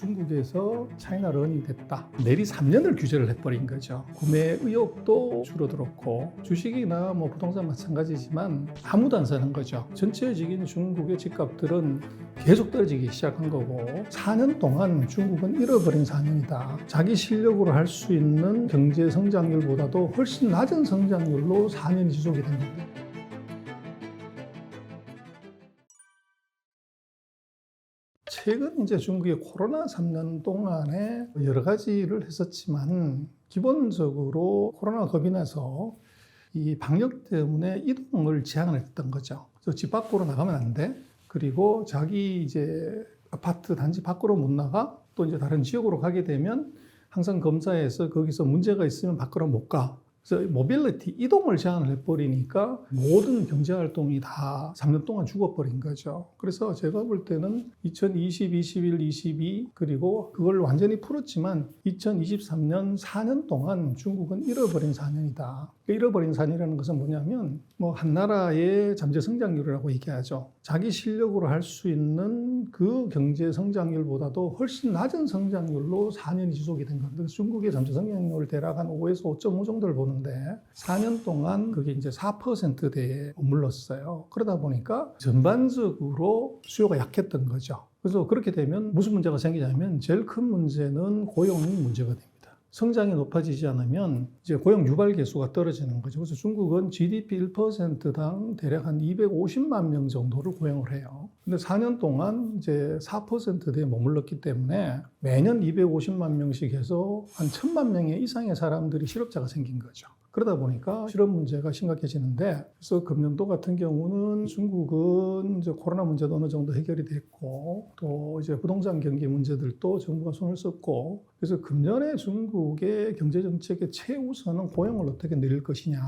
중국에서 차이나 런이 됐다. 내리 3년을 규제를 해버린 거죠. 구매 의욕도 줄어들었고 주식이나 뭐 부동산 마찬가지지만 아무도 안 사는 거죠. 전체적인 중국의 집값들은 계속 떨어지기 시작한 거고 4년 동안 중국은 잃어버린 4년이다. 자기 실력으로 할 수 있는 경제 성장률보다도 훨씬 낮은 성장률로 4년이 지속이 된 겁니다. 최근 이제 중국의 코로나 3년 동안에 여러 가지를 했었지만 기본적으로 코로나가 겁이 나서 이 방역 때문에 이동을 제한을 했던 거죠. 그래서 집 밖으로 나가면 안 돼. 그리고 자기 이제 아파트 단지 밖으로 못 나가. 또 이제 다른 지역으로 가게 되면 항상 검사해서 거기서 문제가 있으면 밖으로 못 가. 그래서 모빌리티, 이동을 제한을 해버리니까 모든 경제활동이 다 3년 동안 죽어버린 거죠. 그래서 제가 볼 때는 2020, 21, 22 그리고 그걸 완전히 풀었지만 2023년 4년 동안 중국은 잃어버린 4년이다. 잃어버린 4년이라는 것은 뭐냐면 뭐 한 나라의 잠재 성장률이라고 얘기하죠. 자기 실력으로 할 수 있는 그 경제 성장률보다도 훨씬 낮은 성장률로 4년이 지속이 된 겁니다. 중국의 잠재 성장률 대략 한 5에서 5.5 정도를 보는데 4년 동안 그게 이제 4%대에 머물렀어요. 그러다 보니까 전반적으로 수요가 약했던 거죠. 그래서 그렇게 되면 무슨 문제가 생기냐면 제일 큰 문제는 고용 문제가 됩니다. 성장이 높아지지 않으면 이제 고용 유발 계수가 떨어지는 거죠. 그래서 중국은 GDP 1%당 대략 한 250만 명 정도를 고용을 해요. 근데 4년 동안 이제 4%대에 머물렀기 때문에 매년 250만 명씩 해서 한 1000만 명 이상의 사람들이 실업자가 생긴 거죠. 그러다 보니까 실업 문제가 심각해지는데, 그래서 금년도 같은 경우는 중국은 이제 코로나 문제도 어느 정도 해결이 됐고, 또 이제 부동산 경기 문제들도 정부가 손을 썼고, 그래서 금년에 중국의 경제 정책의 최우선은 고용을 어떻게 늘릴 것이냐.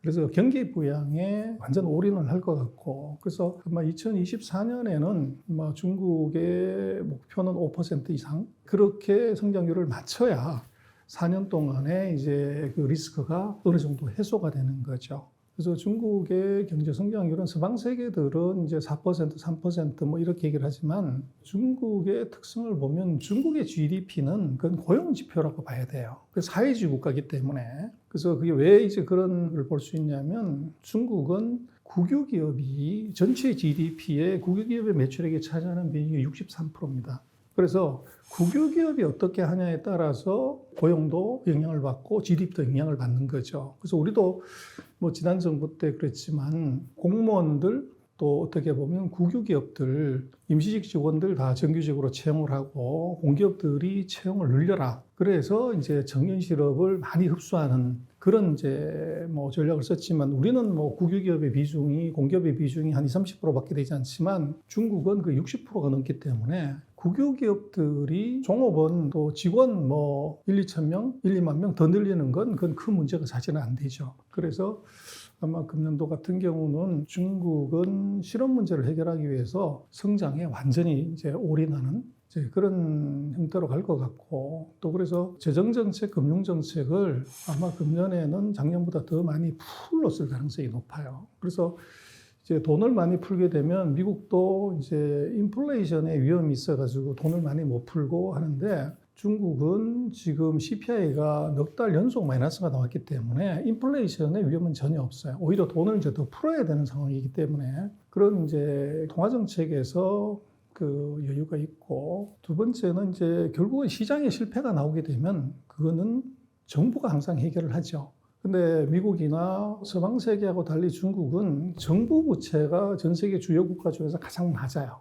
그래서 경기 부양에 완전 올인을 할 것 같고, 그래서 아마 2024년에는 아마 중국의 목표는 5% 이상 그렇게 성장률을 맞춰야 4년 동안에 이제 그 리스크가 어느 정도 해소가 되는 거죠. 그래서 중국의 경제 성장률은 서방 세계들은 이제 4%, 3% 뭐 이렇게 얘기를 하지만 중국의 특성을 보면 중국의 GDP는 그건 고용 지표라고 봐야 돼요. 그 사회주의 국가이기 때문에. 그래서 그게 왜 이제 그런 걸 볼 수 있냐면 중국은 국유기업이 전체 GDP의 국유기업의 매출액이 차지하는 비중이 63%입니다. 그래서 국유기업이 어떻게 하냐에 따라서 고용도 영향을 받고 GDP도 영향을 받는 거죠. 그래서 우리도 뭐 지난 정부 때 그랬지만 공무원들 또 어떻게 보면 국유기업들 임시직 직원들 다 정규직으로 채용을 하고 공기업들이 채용을 늘려라. 그래서 이제 청년 실업을 많이 흡수하는 그런 이제 뭐 전략을 썼지만 우리는 뭐 국유기업의 비중이 공기업의 비중이 한 20, 30%밖에 되지 않지만 중국은 그 60%가 넘기 때문에 국유기업들이 종업원 또 직원 뭐 1, 2천 명, 1, 2만 명 더 늘리는 건 그건 큰 문제가 사실은 안 되죠. 그래서 아마 금년도 같은 경우는 중국은 실업 문제를 해결하기 위해서 성장에 완전히 이제 올인하는 이제 그런 형태로 갈 것 같고, 또 그래서 재정정책, 금융정책을 아마 금년에는 작년보다 더 많이 풀었을 가능성이 높아요. 그래서 이제 돈을 많이 풀게 되면 미국도 이제 인플레이션의 위험이 있어가지고 돈을 많이 못 풀고 하는데 중국은 지금 CPI가 넉 달 연속 마이너스가 나왔기 때문에 인플레이션의 위험은 전혀 없어요. 오히려 돈을 이제 더 풀어야 되는 상황이기 때문에 그런 이제 통화정책에서 그 여유가 있고, 두 번째는 이제 결국은 시장의 실패가 나오게 되면 그거는 정부가 항상 해결을 하죠. 근데 미국이나 서방 세계하고 달리 중국은 정부 부채가 전 세계 주요 국가 중에서 가장 낮아요.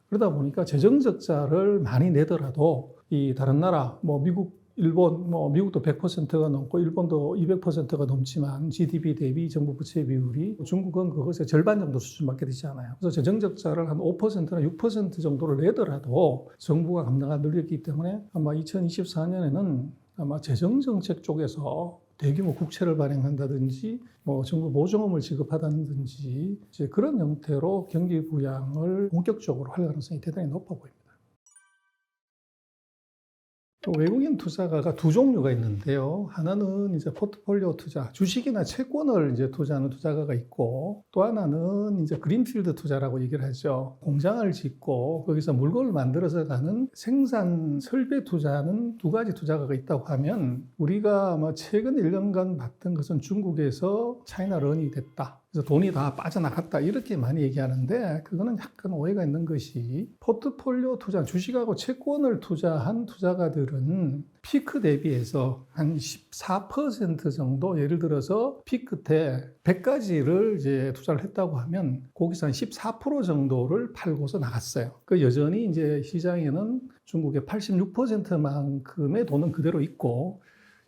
그러다 보니까 재정 적자를 많이 내더라도 이 다른 나라, 뭐 미국, 일본, 뭐 미국도 100%가 넘고 일본도 200%가 넘지만 GDP 대비 정부 부채 비율이 중국은 그것의 절반 정도 수준밖에 되지 않아요. 그래서 재정 적자를 한 5%나 6% 정도를 내더라도 정부가 감당하기 늘렸기 때문에 아마 2024년에는 아마 재정 정책 쪽에서 대규모 국채를 발행한다든지 뭐 정부 보조금을 지급하다든지 이제 그런 형태로 경기 부양을 본격적으로 할 가능성이 대단히 높아 보입니다. 또 외국인 투자가가 두 종류가 있는데요. 하나는 이제 포트폴리오 투자, 주식이나 채권을 이제 투자하는 투자가가 있고, 또 하나는 이제 그린필드 투자라고 얘기를 하죠. 공장을 짓고 거기서 물건을 만들어서 가는 생산 설비 투자하는 두 가지 투자가가 있다고 하면, 우리가 뭐 최근 1년간 봤던 것은 중국에서 차이나 런이 됐다, 그래서 돈이 다 빠져나갔다, 이렇게 많이 얘기하는데, 그거는 약간 오해가 있는 것이, 포트폴리오 투자, 주식하고 채권을 투자한 투자가들은 피크 대비해서 한 14% 정도, 예를 들어서 피크 때 100가지를 이제 투자를 했다고 하면 거기서 한 14% 정도를 팔고서 나갔어요. 그 여전히 이제 시장에는 중국의 86%만큼의 돈은 그대로 있고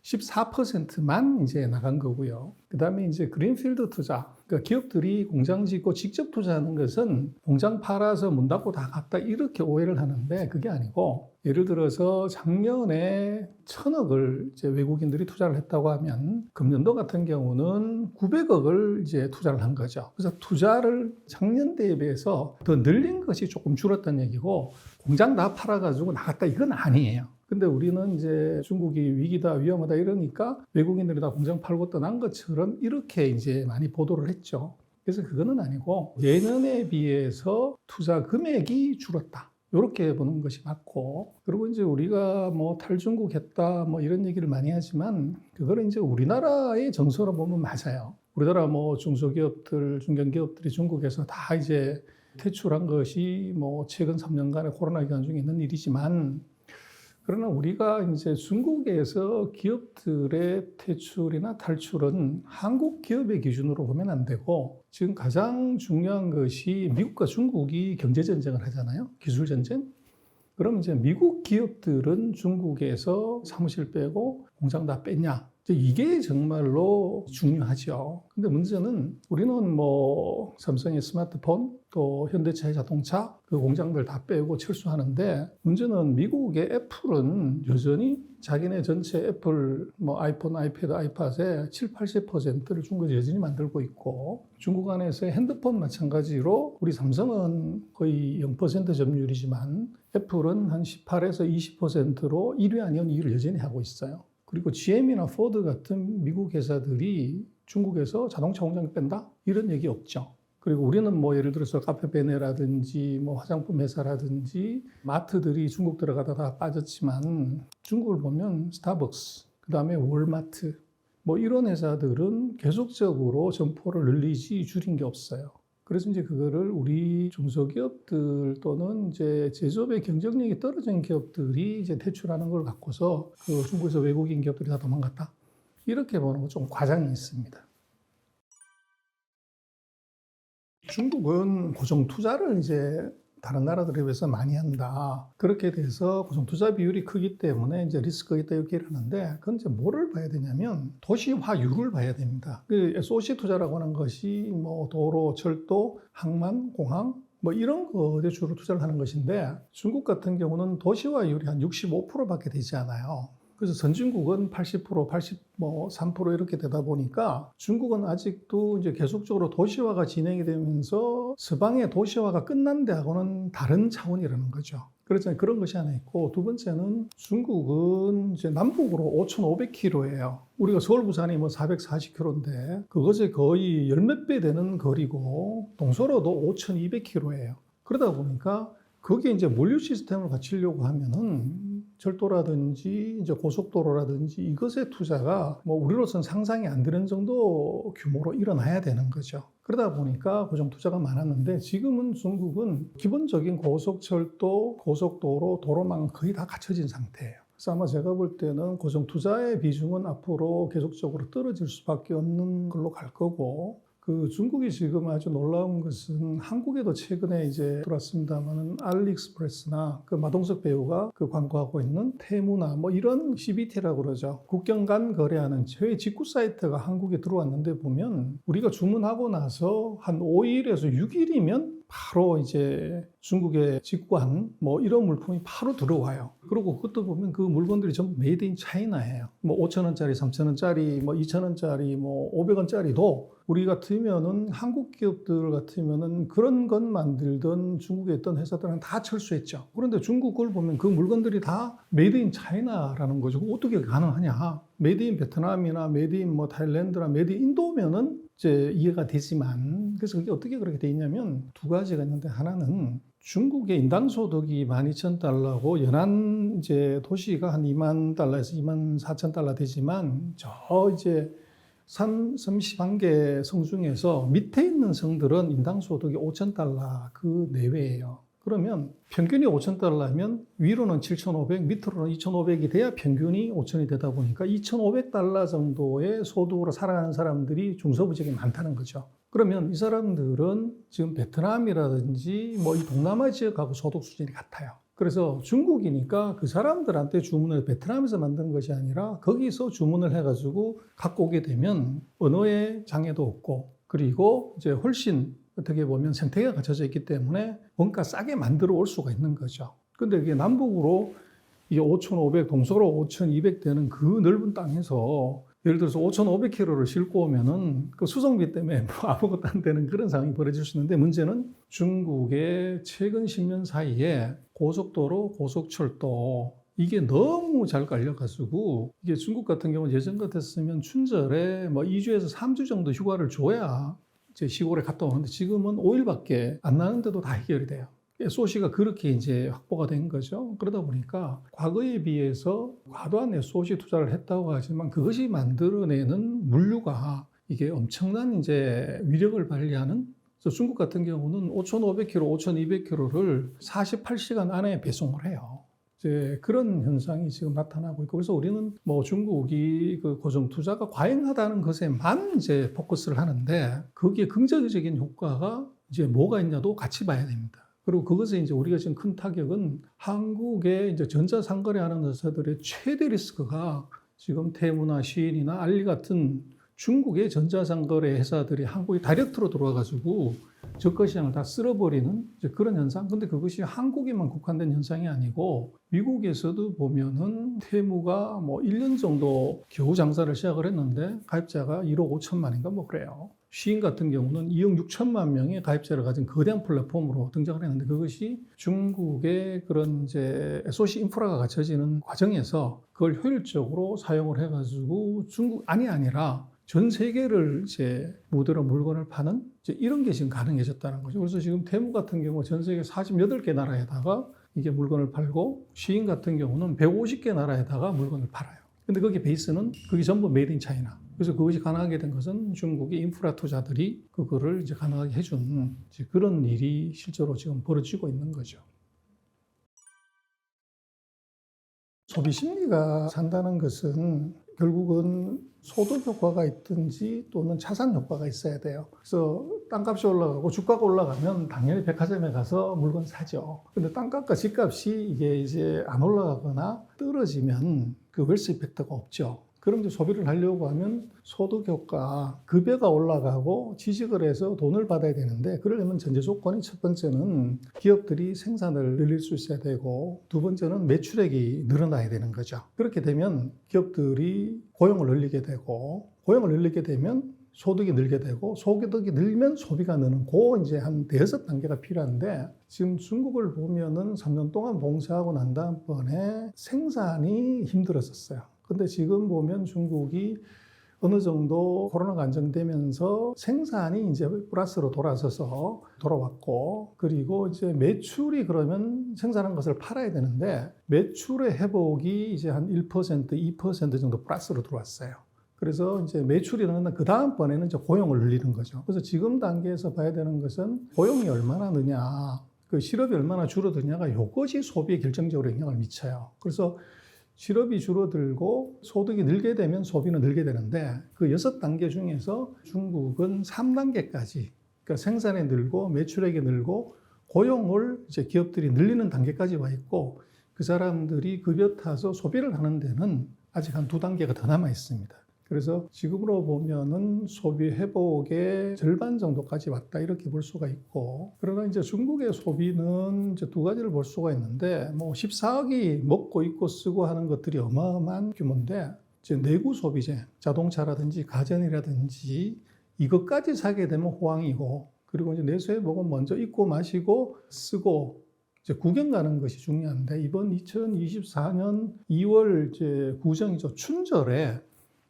14%만 이제 나간 거고요. 그 다음에 이제 그린필드 투자. 그러니까 기업들이 공장 짓고 직접 투자하는 것은 공장 팔아서 문 닫고 다 갔다, 이렇게 오해를 하는데, 그게 아니고, 예를 들어서 작년에 1,000억을 이제 외국인들이 투자를 했다고 하면 금년도 같은 경우는 900억을 이제 투자를 한 거죠. 그래서 투자를 작년 대비해서 더 늘린 것이 조금 줄었다는 얘기고, 공장 다 팔아가지고 나갔다, 이건 아니에요. 근데 우리는 이제 중국이 위기다, 위험하다 이러니까 외국인들이 다 공장 팔고 떠난 것처럼 이렇게 이제 많이 보도를 했죠. 그래서 그거는 아니고, 예년에 비해서 투자 금액이 줄었다, 이렇게 보는 것이 맞고, 그리고 이제 우리가 뭐 탈중국 했다 뭐 이런 얘기를 많이 하지만, 그거는 이제 우리나라의 정서로 보면 맞아요. 우리나라 뭐 중소기업들, 중견기업들이 중국에서 다 이제 퇴출한 것이 뭐 최근 3년간의 코로나 기간 중에 있는 일이지만, 그러나 우리가 이제 중국에서 기업들의 퇴출이나 탈출은 한국 기업의 기준으로 보면 안 되고, 지금 가장 중요한 것이 미국과 중국이 경제전쟁을 하잖아요. 기술전쟁. 그럼 이제 미국 기업들은 중국에서 사무실 빼고 공장 다 뺐냐? 이게 정말로 중요하죠. 근데 문제는, 우리는 뭐 삼성의 스마트폰, 또 현대차의 자동차, 그 공장들 다 빼고 철수하는데, 문제는 미국의 애플은 여전히 자기네 전체 애플, 뭐 아이폰, 아이패드, 아이팟의 70~80%를 중국에서 여전히 만들고 있고, 중국 안에서의 핸드폰 마찬가지로 우리 삼성은 거의 0% 점유율이지만 애플은 한 18~20%로 1위 아니면 2위를 여전히 하고 있어요. 그리고 GM이나 포드 같은 미국 회사들이 중국에서 자동차 공장을 뺀다? 이런 얘기 없죠. 그리고 우리는 뭐 예를 들어서 카페베네라든지 뭐 화장품 회사라든지 마트들이 중국 들어가다 다 빠졌지만, 중국을 보면 스타벅스, 그 다음에 월마트, 뭐 이런 회사들은 계속적으로 점포를 늘리지 줄인 게 없어요. 그래서 이제 그거를 우리 중소기업들 또는 이제 제조업의 경쟁력이 떨어진 기업들이 이제 퇴출하는 걸 갖고서 그 중국에서 외국인 기업들이 다 도망갔다, 이렇게 보는 건 좀 과장이 있습니다. 중국은 고정 투자를 이제 다른 나라들에 비해서 많이 한다, 그렇게 돼서 고정 투자 비율이 크기 때문에 이제 리스크가 있다, 이렇게 하는데, 그건 이제 뭐를 봐야 되냐면 도시화율을 봐야 됩니다. 그 SOC 투자라고 하는 것이 뭐 도로, 철도, 항만, 공항 뭐 이런 거에 주로 투자를 하는 것인데, 중국 같은 경우는 도시화율이 한 65%밖에 되지 않아요. 그래서 선진국은 80%, 83% 이렇게 되다 보니까, 중국은 아직도 이제 계속적으로 도시화가 진행이 되면서 서방의 도시화가 끝난 데하고는 다른 차원이라는 거죠. 그래서 그런 것이 하나 있고, 두 번째는 중국은 이제 남북으로 5,500km예요. 우리가 서울, 부산이 뭐 440km인데 그것의 거의 열 몇 배 되는 거리고, 동서로도 5,200km예요. 그러다 보니까 거기에 이제 물류 시스템을 갖추려고 하면은 철도라든지 이제 고속도로라든지 이것의 투자가 뭐 우리로서는 상상이 안 되는 정도 규모로 일어나야 되는 거죠. 그러다 보니까 고정 투자가 많았는데, 지금은 중국은 기본적인 고속철도, 고속도로, 도로망은 거의 다 갖춰진 상태예요. 그래서 아마 제가 볼 때는 고정 투자의 비중은 앞으로 계속적으로 떨어질 수밖에 없는 걸로 갈 거고, 그 중국이 지금 아주 놀라운 것은, 한국에도 최근에 이제 들어왔습니다만은 알리익스프레스나 그 마동석 배우가 그 광고하고 있는 테무나 뭐 이런 CBT라고 그러죠. 국경 간 거래하는 해외 직구 사이트가 한국에 들어왔는데, 보면 우리가 주문하고 나서 한 5일에서 6일이면 바로 이제 중국에 직구한 뭐 이런 물품이 바로 들어와요. 그리고 그것도 보면 그 물건들이 전부 메이드 인 차이나예요. 뭐 5,000원짜리, 3,000원짜리, 뭐 2,000원짜리, 뭐 500원짜리도 우리 같으면은 한국 기업들 같으면은 그런 것 만들던 중국에 있던 회사들은 다 철수했죠. 그런데 중국 걸 보면 그 물건들이 다 메이드 인 차이나라는 거죠. 어떻게 가능하냐? 메이드 인 베트남이나 메이드 인 뭐 타일랜드나 메이드 인 인도면은 이제 이해가 되지만, 그래서 그게 어떻게 그렇게 돼 있냐면 두 가지가 있는데, 하나는 중국의 인당 소득이 12,000달러고 연안 이제 도시가 한 2만 달러에서 24,000달러 되지만, 저 이제 섬 31개 성 중에서 밑에 있는 성들은 인당 소득이 5,000달러 그 내외예요. 그러면 평균이 5,000달러면 위로는 7,500, 밑으로는 2,500이 돼야 평균이 5,000이 되다 보니까 2,500달러 정도의 소득으로 살아가는 사람들이 중서부 지역에 많다는 거죠. 그러면 이 사람들은 지금 베트남이라든지 뭐 이 동남아 지역하고 소득 수준이 같아요. 그래서 중국이니까 그 사람들한테 주문을 베트남에서 만든 것이 아니라 거기서 주문을 해가지고 갖고 오게 되면 언어의 장애도 없고, 그리고 이제 훨씬 어떻게 보면 생태계가 갖춰져 있기 때문에 원가 싸게 만들어 올 수가 있는 거죠. 근데 이게 남북으로 이게 5,500, 동서로 5,200 되는 그 넓은 땅에서 예를 들어서 5,500km를 싣고 오면은 그 수송비 때문에 뭐 아무것도 안 되는 그런 상황이 벌어질 수 있는데, 문제는 중국의 최근 10년 사이에 고속도로, 고속철도 이게 너무 잘 깔려가지고, 이게 중국 같은 경우는 예전 같았으면 춘절에 뭐 2주에서 3주 정도 휴가를 줘야 이제 시골에 갔다 오는데, 지금은 5일밖에 안 나는데도 다 해결이 돼요. SOC가 그렇게 이제 확보가 된 거죠. 그러다 보니까 과거에 비해서 과도한 SOC 투자를 했다고 하지만 그것이 만들어내는 물류가 이게 엄청난 이제 위력을 발휘하는, 그래서 중국 같은 경우는 5,500km, 5,200km를 48시간 안에 배송을 해요. 이제 그런 현상이 지금 나타나고 있고, 그래서 우리는 뭐 중국이 그 고정 투자가 과잉하다는 것에만 이제 포커스를 하는데, 거기에 긍정적인 효과가 이제 뭐가 있냐도 같이 봐야 됩니다. 그리고 그것에 이제 우리가 지금 큰 타격은 한국의 이제 전자상거래하는 회사들의 최대 리스크가 지금 테무나 시인이나 알리 같은 중국의 전자상거래 회사들이 한국에 다이렉트로 들어와가지고 저가 시장을 다 쓸어버리는 이제 그런 현상. 근데 그것이 한국에만 국한된 현상이 아니고 미국에서도 보면은 테무가 뭐 1년 정도 겨우 장사를 시작을 했는데 가입자가 1억 5천만인가 뭐 그래요. 시인 같은 경우는 2억 6천만 명의 가입자를 가진 거대한 플랫폼으로 등장을 했는데, 그것이 중국의 그런 이제 SOC 인프라가 갖춰지는 과정에서 그걸 효율적으로 사용을 해가지고 중국 안이 아니라 전 세계를 이제 무대로 물건을 파는 이제 이런 게 지금 가능해졌다는 거죠. 그래서 지금 테무 같은 경우 전 세계 48개 나라에다가 이게 물건을 팔고, 시인 같은 경우는 150개 나라에다가 물건을 팔아요. 근데 거기 베이스는 그게 전부 메이드 인 차이나. 그래서 그것이 가능하게 된 것은 중국의 인프라 투자들이 그거를 이제 가능하게 해준 이제 그런 일이 실제로 지금 벌어지고 있는 거죠. 소비 심리가 산다는 것은 결국은 소득 효과가 있든지 또는 차산 효과가 있어야 돼요. 그래서 땅값이 올라가고 주가가 올라가면 당연히 백화점에 가서 물건 사죠. 근데 땅값과 집값이 이게 이제 안 올라가거나 떨어지면 그 웰스 이펙트가 없죠. 그럼 이제 소비를 하려고 하면 소득 효과, 급여가 올라가고 취직을 해서 돈을 받아야 되는데, 그러려면 전제 조건이 첫 번째는 기업들이 생산을 늘릴 수 있어야 되고, 두 번째는 매출액이 늘어나야 되는 거죠. 그렇게 되면 기업들이 고용을 늘리게 되고, 고용을 늘리게 되면 소득이 늘게 되고, 소득이 늘면 소비가 느는 그 이제 한 대여섯 단계가 필요한데, 지금 중국을 보면은 3년 동안 봉쇄하고 난 다음번에 생산이 힘들었었어요. 근데 지금 보면 중국이 어느 정도 코로나가 안정되면서 생산이 이제 플러스로 돌아왔고, 그리고 이제 매출이 그러면 생산한 것을 팔아야 되는데 매출의 회복이 이제 한 1%, 2% 정도 플러스로 들어왔어요. 그래서 이제 매출이 늘어나면 그 다음번에는 이제 고용을 늘리는 거죠. 그래서 지금 단계에서 봐야 되는 것은 고용이 얼마나 느냐, 그 실업이 얼마나 줄어드냐가 이것이 소비에 결정적으로 영향을 미쳐요. 그래서 실업이 줄어들고 소득이 늘게 되면 소비는 늘게 되는데, 그 6단계 중에서 중국은 3단계까지, 그러니까 생산이 늘고 매출액이 늘고 고용을 이제 기업들이 늘리는 단계까지 와 있고, 그 사람들이 급여 타서 소비를 하는 데는 아직 한 2단계가 더 남아 있습니다. 그래서 지금으로 보면은 소비 회복의 절반 정도까지 왔다 이렇게 볼 수가 있고, 그러나 이제 중국의 소비는 이제 두 가지를 볼 수가 있는데, 뭐 14억이 먹고 입고 쓰고 하는 것들이 어마어마한 규모인데, 이제 내구 소비재, 자동차라든지 가전이라든지 이것까지 사게 되면 호황이고, 그리고 이제 내수회복은 먼저 입고 마시고 쓰고 이제 구경 가는 것이 중요한데, 이번 2024년 2월 이제 구정이죠. 춘절에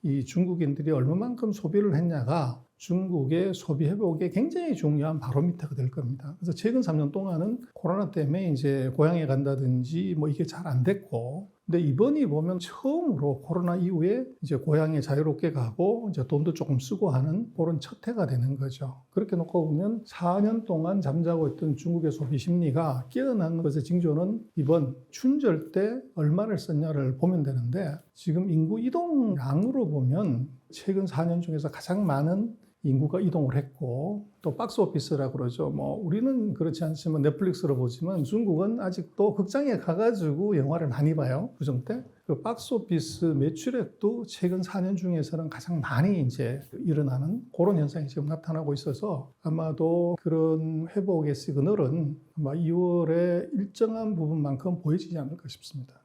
이 중국인들이 얼마만큼 소비를 했냐가 중국의 소비 회복에 굉장히 중요한 바로미터가 될 겁니다. 그래서 최근 3년 동안은 코로나 때문에 이제 고향에 간다든지 뭐 이게 잘 안 됐고, 근데 이번이 보면 처음으로 코로나 이후에 이제 고향에 자유롭게 가고 이제 돈도 조금 쓰고 하는 그런 첫 해가 되는 거죠. 그렇게 놓고 보면 4년 동안 잠자고 있던 중국의 소비 심리가 깨어난 것의 징조는 이번 춘절 때 얼마를 썼냐를 보면 되는데, 지금 인구 이동량으로 보면 최근 4년 중에서 가장 많은 인구가 이동을 했고, 또 박스 오피스라고 그러죠. 뭐 우리는 그렇지 않지만 넷플릭스로 보지만 중국은 아직도 극장에 가가지고 영화를 많이 봐요. 구정 때. 그 박스 오피스 매출액도 최근 4년 중에서는 가장 많이 이제 일어나는 그런 현상이 지금 나타나고 있어서, 아마도 그런 회복의 시그널은 아마 2월에 일정한 부분만큼 보여지지 않을까 싶습니다.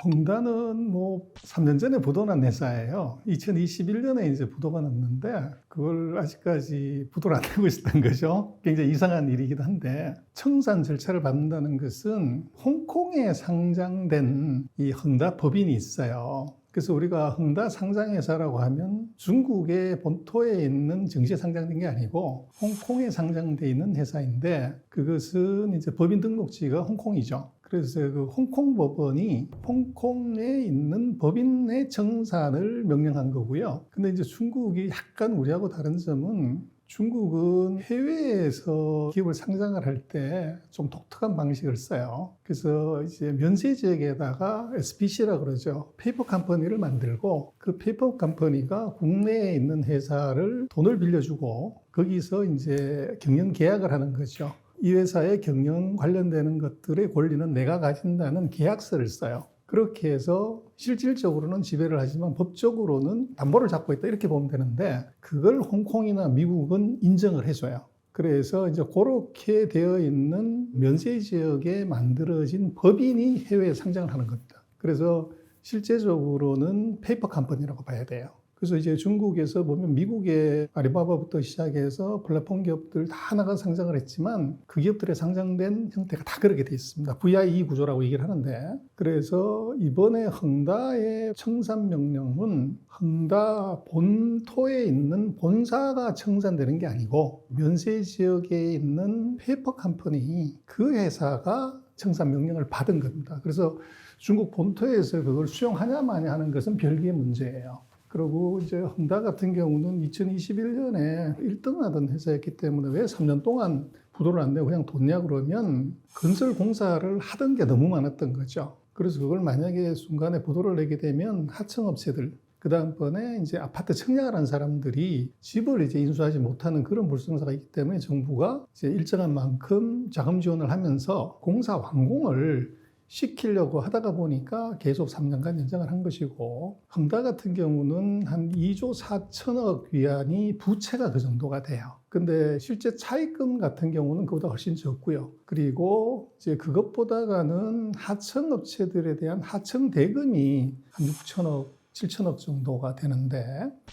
헝다는 뭐 3년 전에 부도난 회사예요. 2021년에 이제 부도가 났는데 그걸 아직까지 부도를 안 내고 있었던 거죠. 굉장히 이상한 일이기도 한데, 청산 절차를 밟는다는 것은 홍콩에 상장된 이 헝다 법인이 있어요. 그래서 우리가 헝다 상장회사라고 하면 중국의 본토에 있는 증시에 상장된 게 아니고 홍콩에 상장돼 있는 회사인데, 그것은 이제 법인 등록지가 홍콩이죠. 그래서 그 홍콩 법원이 홍콩에 있는 법인의 청산을 명령한 거고요. 근데 이제 중국이 약간 우리하고 다른 점은, 중국은 해외에서 기업을 상장을 할 때 좀 독특한 방식을 써요. 그래서 이제 면세 지역에다가 SPC라고 그러죠. 페이퍼 컴퍼니를 만들고, 그 페이퍼 컴퍼니가 국내에 있는 회사를 돈을 빌려주고 거기서 이제 경영 계약을 하는 거죠. 이 회사의 경영 관련되는 것들의 권리는 내가 가진다는 계약서를 써요. 그렇게 해서 실질적으로는 지배를 하지만 법적으로는 담보를 잡고 있다 이렇게 보면 되는데, 그걸 홍콩이나 미국은 인정을 해줘요. 그래서 이제 그렇게 되어 있는 면세 지역에 만들어진 법인이 해외에 상장을 하는 겁니다. 그래서 실제적으로는 페이퍼 컴퍼니라고 봐야 돼요. 그래서 이제 중국에서 보면 미국의 알리바바부터 시작해서 플랫폼 기업들 다 하나가 상장을 했지만 그 기업들의 상장된 형태가 다 그렇게 돼 있습니다. VIE 구조라고 얘기를 하는데, 그래서 이번에 헝다의 청산 명령은 헝다 본토에 있는 본사가 청산되는 게 아니고 면세 지역에 있는 페이퍼 컴퍼니, 그 회사가 청산 명령을 받은 겁니다. 그래서 중국 본토에서 그걸 수용하냐 마냐 하는 것은 별개의 문제예요. 그리고 이제 헝다 같은 경우는 2021년에 1등 하던 회사였기 때문에 왜 3년 동안 부도를 안 내고 그냥 뒀냐 그러면, 건설 공사를 하던 게 너무 많았던 거죠. 그래서 그걸 만약에 순간에 부도를 내게 되면 하청업체들, 그 다음번에 이제 아파트 청약을 한 사람들이 집을 이제 인수하지 못하는 그런 불성사가 있기 때문에 정부가 이제 일정한 만큼 자금 지원을 하면서 공사 완공을 시키려고 하다가 보니까 계속 3년간 연장을 한 것이고, 헝다 같은 경우는 한 2조 4천억 위안이 부채가 그 정도가 돼요. 근데 실제 차입금 같은 경우는 그보다 훨씬 적고요. 그리고 이제 그것보다는 하청업체들에 대한 하청 대금이 한 6천억, 7천억 정도가 되는데,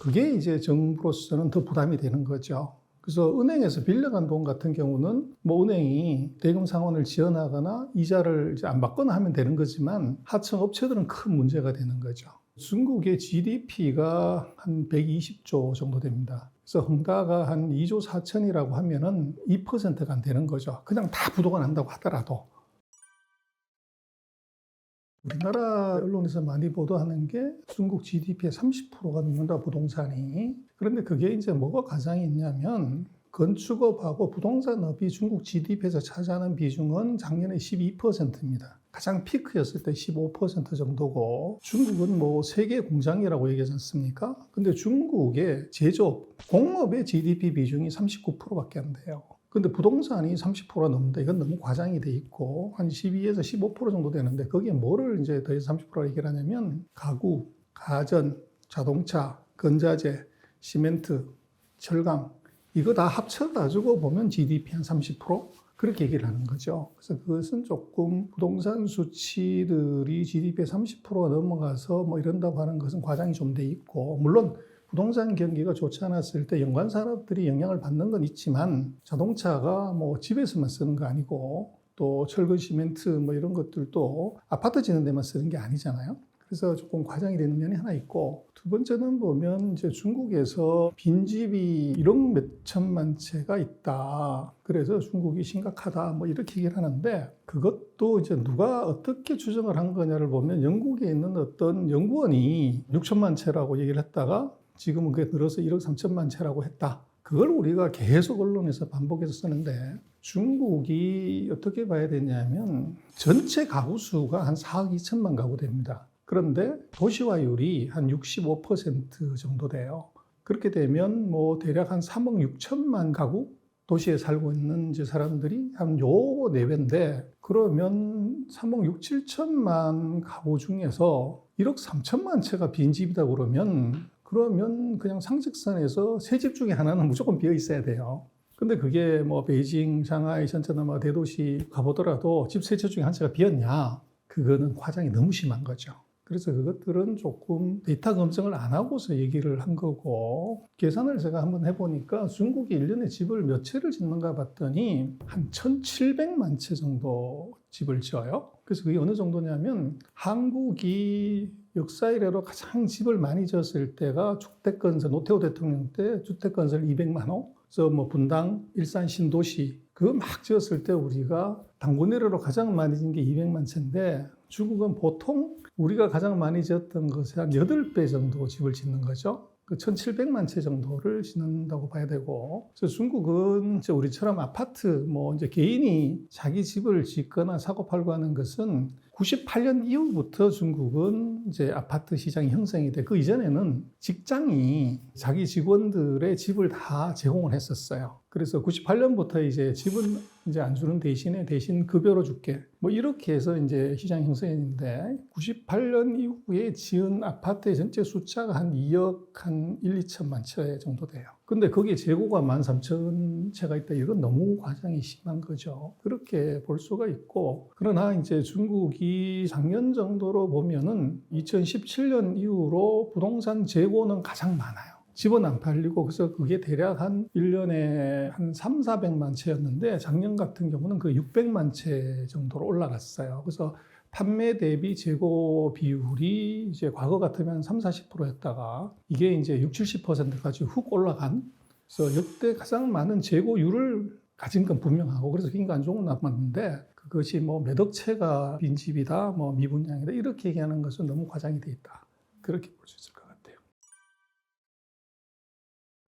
그게 이제 정부로서는 더 부담이 되는 거죠. 그래서 은행에서 빌려간 돈 같은 경우는 뭐 은행이 대금 상환을 지원하거나 이자를 이제 안 받거나 하면 되는 거지만, 하청업체들은 큰 문제가 되는 거죠. 중국의 GDP가 한 120조 정도 됩니다. 그래서 헝다가 한 2조 4천이라고 하면은 2%가 안 되는 거죠. 그냥 다 부도가 난다고 하더라도. 우리나라 언론에서 많이 보도하는 게 중국 GDP의 30%가 넘는다, 부동산이. 그런데 그게 이제 뭐가 가장이 있냐면, 건축업하고 부동산업이 중국 GDP에서 차지하는 비중은 작년에 12%입니다. 가장 피크였을 때 15% 정도고, 중국은 뭐 세계 공장이라고 얘기하지 않습니까? 근데 중국의 제조업, 공업의 GDP 비중이 39%밖에 안 돼요. 근데 부동산이 30%가 넘는다. 이건 너무 과장이 돼 있고 한 12에서 15% 정도 되는데 거기에 뭐를 이제 더해서 30%라 얘기를 하냐면 가구, 가전, 자동차, 건자재, 시멘트, 철강 이거 다 합쳐가지고 보면 GDP 한 30% 그렇게 얘기를 하는 거죠. 그래서 그것은 조금 부동산 수치들이 GDP의 30%가 넘어가서 뭐 이런다고 하는 것은 과장이 좀 돼 있고 물론 부동산 경기가 좋지 않았을 때 연관 산업들이 영향을 받는 건 있지만 자동차가 뭐 집에서만 쓰는 거 아니고 또 철근 시멘트 뭐 이런 것들도 아파트 짓는 데만 쓰는 게 아니잖아요. 그래서 조금 과장이 되는 면이 하나 있고 두 번째는 보면 이제 중국에서 빈집이 1억 몇천만 채가 있다. 그래서 중국이 심각하다. 뭐 이렇게 얘기를 하는데 그것도 이제 누가 어떻게 추정을 한 거냐를 보면 영국에 있는 어떤 연구원이 6천만 채라고 얘기를 했다가 지금은 그게 늘어서 1억 3천만 채라고 했다. 그걸 우리가 계속 언론에서 반복해서 쓰는데 중국이 어떻게 봐야 되냐면 전체 가구 수가 한 4억 2천만 가구 됩니다. 그런데 도시화율이 한 65% 정도 돼요. 그렇게 되면 뭐 대략 한 3억 6천만 가구 도시에 살고 있는 이제 사람들이 한 요 내외인데 그러면 3억 6, 7천만 가구 중에서 1억 3천만 채가 빈집이다 그러면 그냥 상식선에서 세 집 중에 하나는 무조건 비어 있어야 돼요. 근데 그게 뭐 베이징, 상하이, 전체나 대도시 가보더라도 집 세 채 중에 한 채가 비었냐? 그거는 과장이 너무 심한 거죠. 그래서 그것들은 조금 데이터 검증을 안 하고서 얘기를 한 거고 계산을 제가 한번 해보니까 중국이 1년에 집을 몇 채를 짓는가 봤더니 한 1,700만 채 정도 집을 지어요. 그래서 그게 어느 정도냐면 한국이 역사 이래로 가장 집을 많이 지었을 때가 주택건설, 노태우 대통령 때 주택건설 200만 호 그래서 뭐 분당, 일산 신도시 그거 막 지었을 때 우리가 단군 이래로 가장 많이 지은 게 200만 채인데 중국은 보통 우리가 가장 많이 지었던 것의 한 8배 정도 집을 짓는 거죠. 그 1,700만 채 정도를 짓는다고 봐야 되고. 그래서 중국은 이제 우리처럼 아파트, 뭐 이제 개인이 자기 집을 짓거나 사고 팔고 하는 것은 98년 이후부터 중국은 이제 아파트 시장이 형성이 돼. 그 이전에는 직장이 자기 직원들의 집을 다 제공을 했었어요. 그래서 98년부터 이제 집은 이제 안 주는 대신 급여로 줄게. 뭐 이렇게 해서 이제 시장 형성했는데 98년 이후에 지은 아파트의 전체 숫자가 한 2억 한 1, 2천만 채 정도 돼요. 근데 거기에 재고가 13,000채가 있다. 이건 너무 과장이 심한 거죠. 그렇게 볼 수가 있고 그러나 이제 중국이 작년 정도로 보면은 2017년 이후로 부동산 재고는 가장 많아요. 집은 안 팔리고 그래서 그게 대략 한 1년에 한 3, 400만 채였는데 작년 같은 경우는 그 600만 채 정도로 올라갔어요. 그래서 판매 대비 재고 비율이 이제 과거 같으면 3, 40%였다가 이게 이제 6, 70%까지 훅 올라간 그래서 역대 가장 많은 재고율을 가진 건 분명하고 그래서 굉장히 안 좋은 나왔는데 그것이 뭐 몇 억 채가 빈집이다, 뭐 미분양이다 이렇게 얘기하는 것은 너무 과장이 돼 있다. 그렇게 볼 수 있을 것 같아요.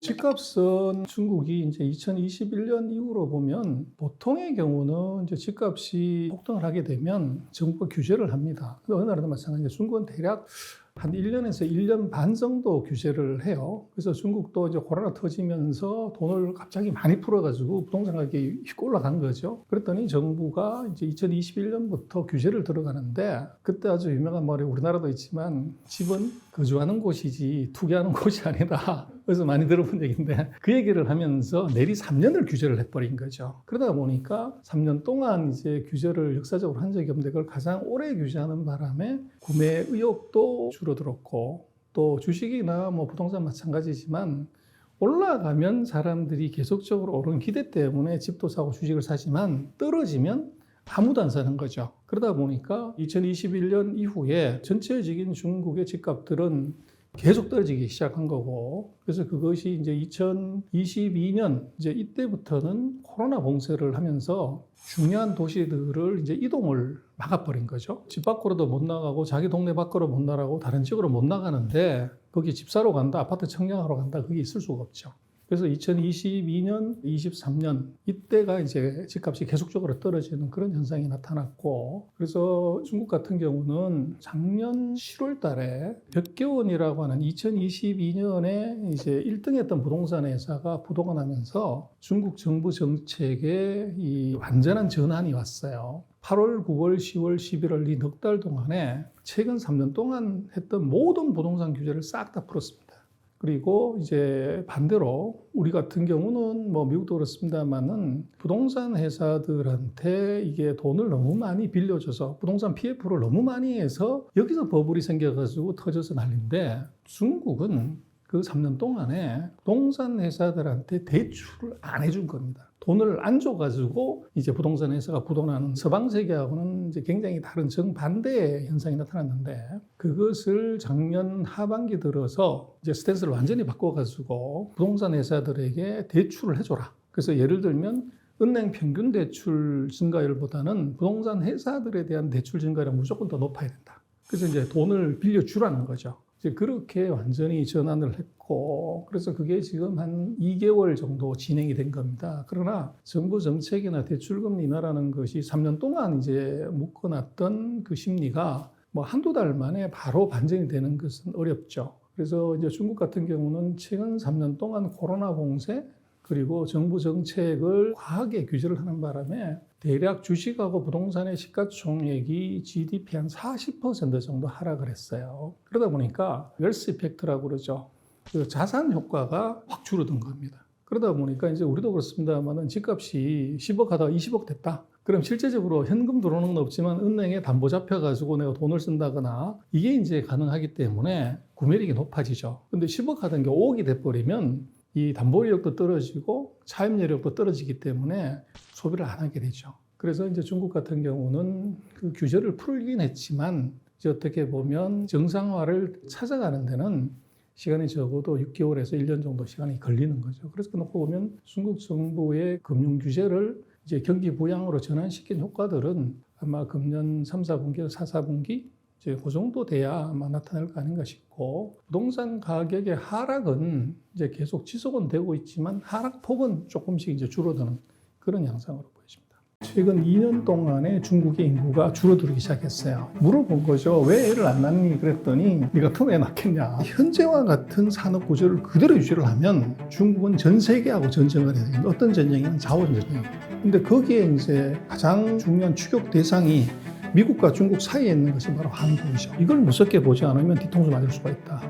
집값은 중국이 이제 2021년 이후로 보면 보통의 경우는 이제 집값이 폭등을 하게 되면 정부가 규제를 합니다. 근데 어느 나라도 마찬가지예요. 중국은 대략 한 1년에서 1년 반 정도 규제를 해요. 그래서 중국도 이제 코로나 터지면서 돈을 갑자기 많이 풀어가지고 부동산 가격이 휙 올라간 거죠. 그랬더니 정부가 이제 2021년부터 규제를 들어가는데 그때 아주 유명한 말이 우리나라도 있지만 집은 거주하는 곳이지 투기하는 곳이 아니다. 그래서 많이 들어본 얘기인데 그 얘기를 하면서 내리 3년을 규제를 해버린 거죠. 그러다 보니까 3년 동안 이제 규제를 역사적으로 한 적이 없는데 그걸 가장 오래 규제하는 바람에 구매 의욕도 줄어들었고 또 주식이나 뭐 부동산 마찬가지지만 올라가면 사람들이 계속적으로 오른 기대 때문에 집도 사고 주식을 사지만 떨어지면 아무도 안 사는 거죠. 그러다 보니까 2021년 이후에 전체적인 중국의 집값들은 계속 떨어지기 시작한 거고 그래서 그것이 이제 2022년 이제 이때부터는 코로나 봉쇄를 하면서 중요한 도시들을 이제 이동을 막아버린 거죠. 집 밖으로도 못 나가고 자기 동네 밖으로 못 나가고 다른 지역으로 못 나가는데 거기 집 사러 간다, 아파트 청약하러 간다 그게 있을 수가 없죠. 그래서 2022년, 23년 이때가 이제 집값이 계속적으로 떨어지는 그런 현상이 나타났고, 그래서 중국 같은 경우는 작년 7월 달에 백개원이라고 하는 2022년에 이제 1등했던 부동산 회사가 부도가 나면서 중국 정부 정책에 이 완전한 전환이 왔어요. 8월, 9월, 10월, 11월 이 넉 달 동안에 최근 3년 동안 했던 모든 부동산 규제를 싹 다 풀었습니다. 그리고 이제 반대로 우리 같은 경우는 뭐 미국도 그렇습니다만은 부동산 회사들한테 이게 돈을 너무 많이 빌려줘서 부동산 PF를 너무 많이 해서 여기서 버블이 생겨가지고 터져서 난리인데, 중국은 그 3년 동안에 부동산 회사들한테 대출을 안 해준 겁니다. 돈을 안 줘가지고 이제 부동산 회사가 부도나는 서방 세계하고는 이제 굉장히 다른 정반대의 현상이 나타났는데, 그것을 작년 하반기 들어서 이제 스탠스를 완전히 바꿔가지고 부동산 회사들에게 대출을 해줘라. 그래서 예를 들면 은행 평균 대출 증가율보다는 부동산 회사들에 대한 대출 증가율은 무조건 더 높아야 된다. 그래서 이제 돈을 빌려주라는 거죠. 이제 그렇게 완전히 전환을 했고, 그래서 그게 지금 한 2개월 정도 진행이 된 겁니다. 그러나 정부 정책이나 대출금리 인하라는 것이 3년 동안 이제 묶어놨던 그 심리가 뭐 한두 달 만에 바로 반전이 되는 것은 어렵죠. 그래서 이제 중국 같은 경우는 최근 3년 동안 코로나 봉쇄 그리고 정부 정책을 과하게 규제를 하는 바람에 대략 주식하고 부동산의 시가총액이 GDP 한 40% 정도 하락을 했어요. 그러다 보니까 웰스 이펙트라고 그러죠. 그 자산 효과가 확 줄어든 겁니다. 그러다 보니까 이제 우리도 그렇습니다만은 집값이 10억 하다가 20억 됐다. 그럼 실제적으로 현금 들어오는 건 없지만 은행에 담보 잡혀가지고 내가 돈을 쓴다거나 이게 이제 가능하기 때문에 구매력이 높아지죠. 근데 10억 하던 게 5억이 돼버리면 이 담보력도 떨어지고 차입여력도 떨어지기 때문에 소비를 안 하게 되죠. 그래서 이제 중국 같은 경우는 그 규제를 풀긴 했지만 이제 어떻게 보면 정상화를 찾아가는 데는 시간이 적어도 6개월에서 1년 정도 시간이 걸리는 거죠. 그래서 놓고 보면 중국 정부의 금융 규제를 이제 경기 부양으로 전환시킨 효과들은 아마 금년 3, 4분기, 4, 4분기 이제 그 정도 돼야 아마 나타날 거 아닌가 싶고, 부동산 가격의 하락은 이제 계속 지속은 되고 있지만 하락폭은 조금씩 이제 줄어드는 그런 양상으로 보여집니다. 최근 2년 동안에 중국의 인구가 줄어들기 시작했어요. 물어본 거죠. 왜 애를 안 낳니? 그랬더니 네 같으면 애 낳겠냐. 현재와 같은 산업 구조를 그대로 유지를 하면 중국은 전 세계하고 전쟁을 해야 됩니다. 어떤 전쟁이면 자원 전쟁입니다. 근데 거기에 이제 가장 중요한 추격 대상이 미국과 중국 사이에 있는 것이 바로 한국이죠. 이걸 무섭게 보지 않으면 뒤통수 맞을 수가 있다.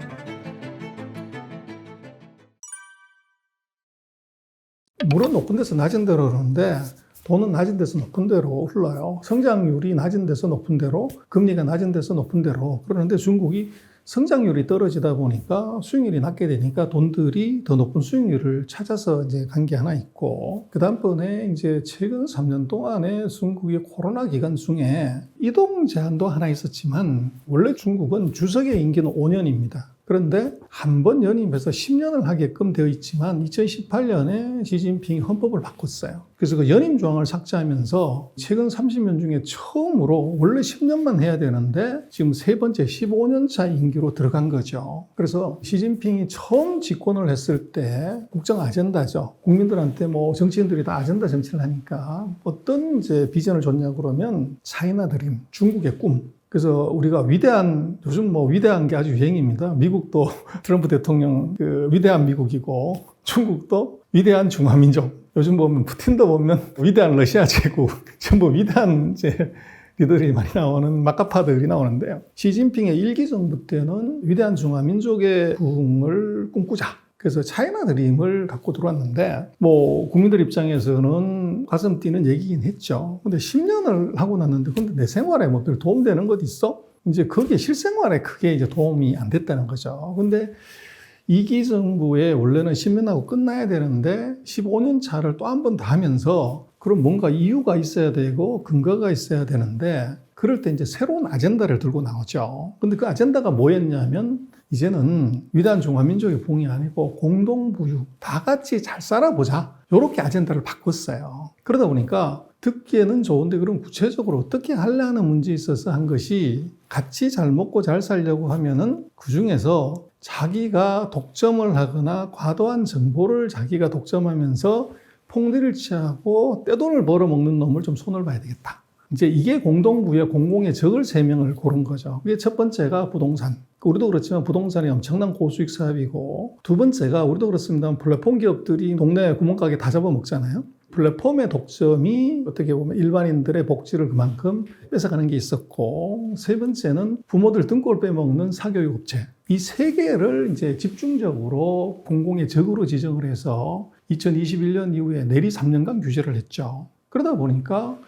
물은 높은 데서 낮은 데로 흐르는데 돈은 낮은 데서 높은 데로 흘러요. 성장률이 낮은 데서 높은 데로, 금리가 낮은 데서 높은 데로. 그러는데 중국이 성장률이 떨어지다 보니까 수익률이 낮게 되니까 돈들이 더 높은 수익률을 찾아서 이제 간 게 하나 있고, 그 다음번에 이제 최근 3년 동안에 중국의 코로나 기간 중에 이동 제한도 하나 있었지만 원래 중국은 주석의 임기는 5년입니다. 그런데 한 번 연임해서 10년을 하게끔 되어 있지만 2018년에 시진핑이 헌법을 바꿨어요. 그래서 그 연임 조항을 삭제하면서 최근 30년 중에 처음으로 원래 10년만 해야 되는데 지금 세 번째 15년 차 임기로 들어간 거죠. 그래서 시진핑이 처음 집권을 했을 때 국정 아젠다죠. 국민들한테 뭐 정치인들이 다 아젠다 정치를 하니까 어떤 이제 비전을 줬냐고 그러면 차이나 드림, 중국의 꿈. 그래서 우리가 위대한, 요즘 뭐 위대한 게 아주 유행입니다. 미국도 트럼프 대통령 그 위대한 미국이고, 중국도 위대한 중화민족. 요즘 보면 푸틴도 보면 위대한 러시아 제국, 전부 위대한 이제 리더들이 많이 나오는 막가파들이 나오는데요. 시진핑의 1기 정부 때는 위대한 중화민족의 부흥을 꿈꾸자. 그래서 차이나 드림을 갖고 들어왔는데, 뭐 국민들 입장에서는 가슴 뛰는 얘기긴 했죠. 근데 10년을 하고 났는데 근데 내 생활에 뭐 별 도움되는 것 있어? 이제 그게 실생활에 크게 이제 도움이 안 됐다는 거죠. 근데 2기 정부에 원래는 10년하고 끝나야 되는데 15년 차를 또 한 번 더 하면서, 그럼 뭔가 이유가 있어야 되고 근거가 있어야 되는데, 그럴 때 이제 새로운 아젠다를 들고 나오죠. 근데 그 아젠다가 뭐였냐면, 이제는 위대한 중화민족의 부흥이 아니고 공동부유, 다 같이 잘 살아보자. 이렇게 아젠다를 바꿨어요. 그러다 보니까 듣기에는 좋은데 그럼 구체적으로 어떻게 하려는 문제에 있어서 한 것이 같이 잘 먹고 잘 살려고 하면은 그중에서 자기가 독점을 하거나 과도한 정보를 자기가 독점하면서 폭리를 취하고 떼돈을 벌어먹는 놈을 좀 손을 봐야 되겠다. 이제 이게 공동부의 공공의 적을 3명을 고른 거죠. 그게 첫 번째가 부동산. 우리도 그렇지만 부동산이 엄청난 고수익 사업이고, 두 번째가 우리도 그렇습니다만 플랫폼 기업들이 동네 구멍가게 다 잡아먹잖아요. 플랫폼의 독점이 어떻게 보면 일반인들의 복지를 그만큼 뺏어가는 게 있었고, 세 번째는 부모들 등골 빼먹는 사교육 업체. 이 세 개를 이제 집중적으로 공공의 적으로 지정을 해서 2021년 이후에 내리 3년간 규제를 했죠. 그러다 보니까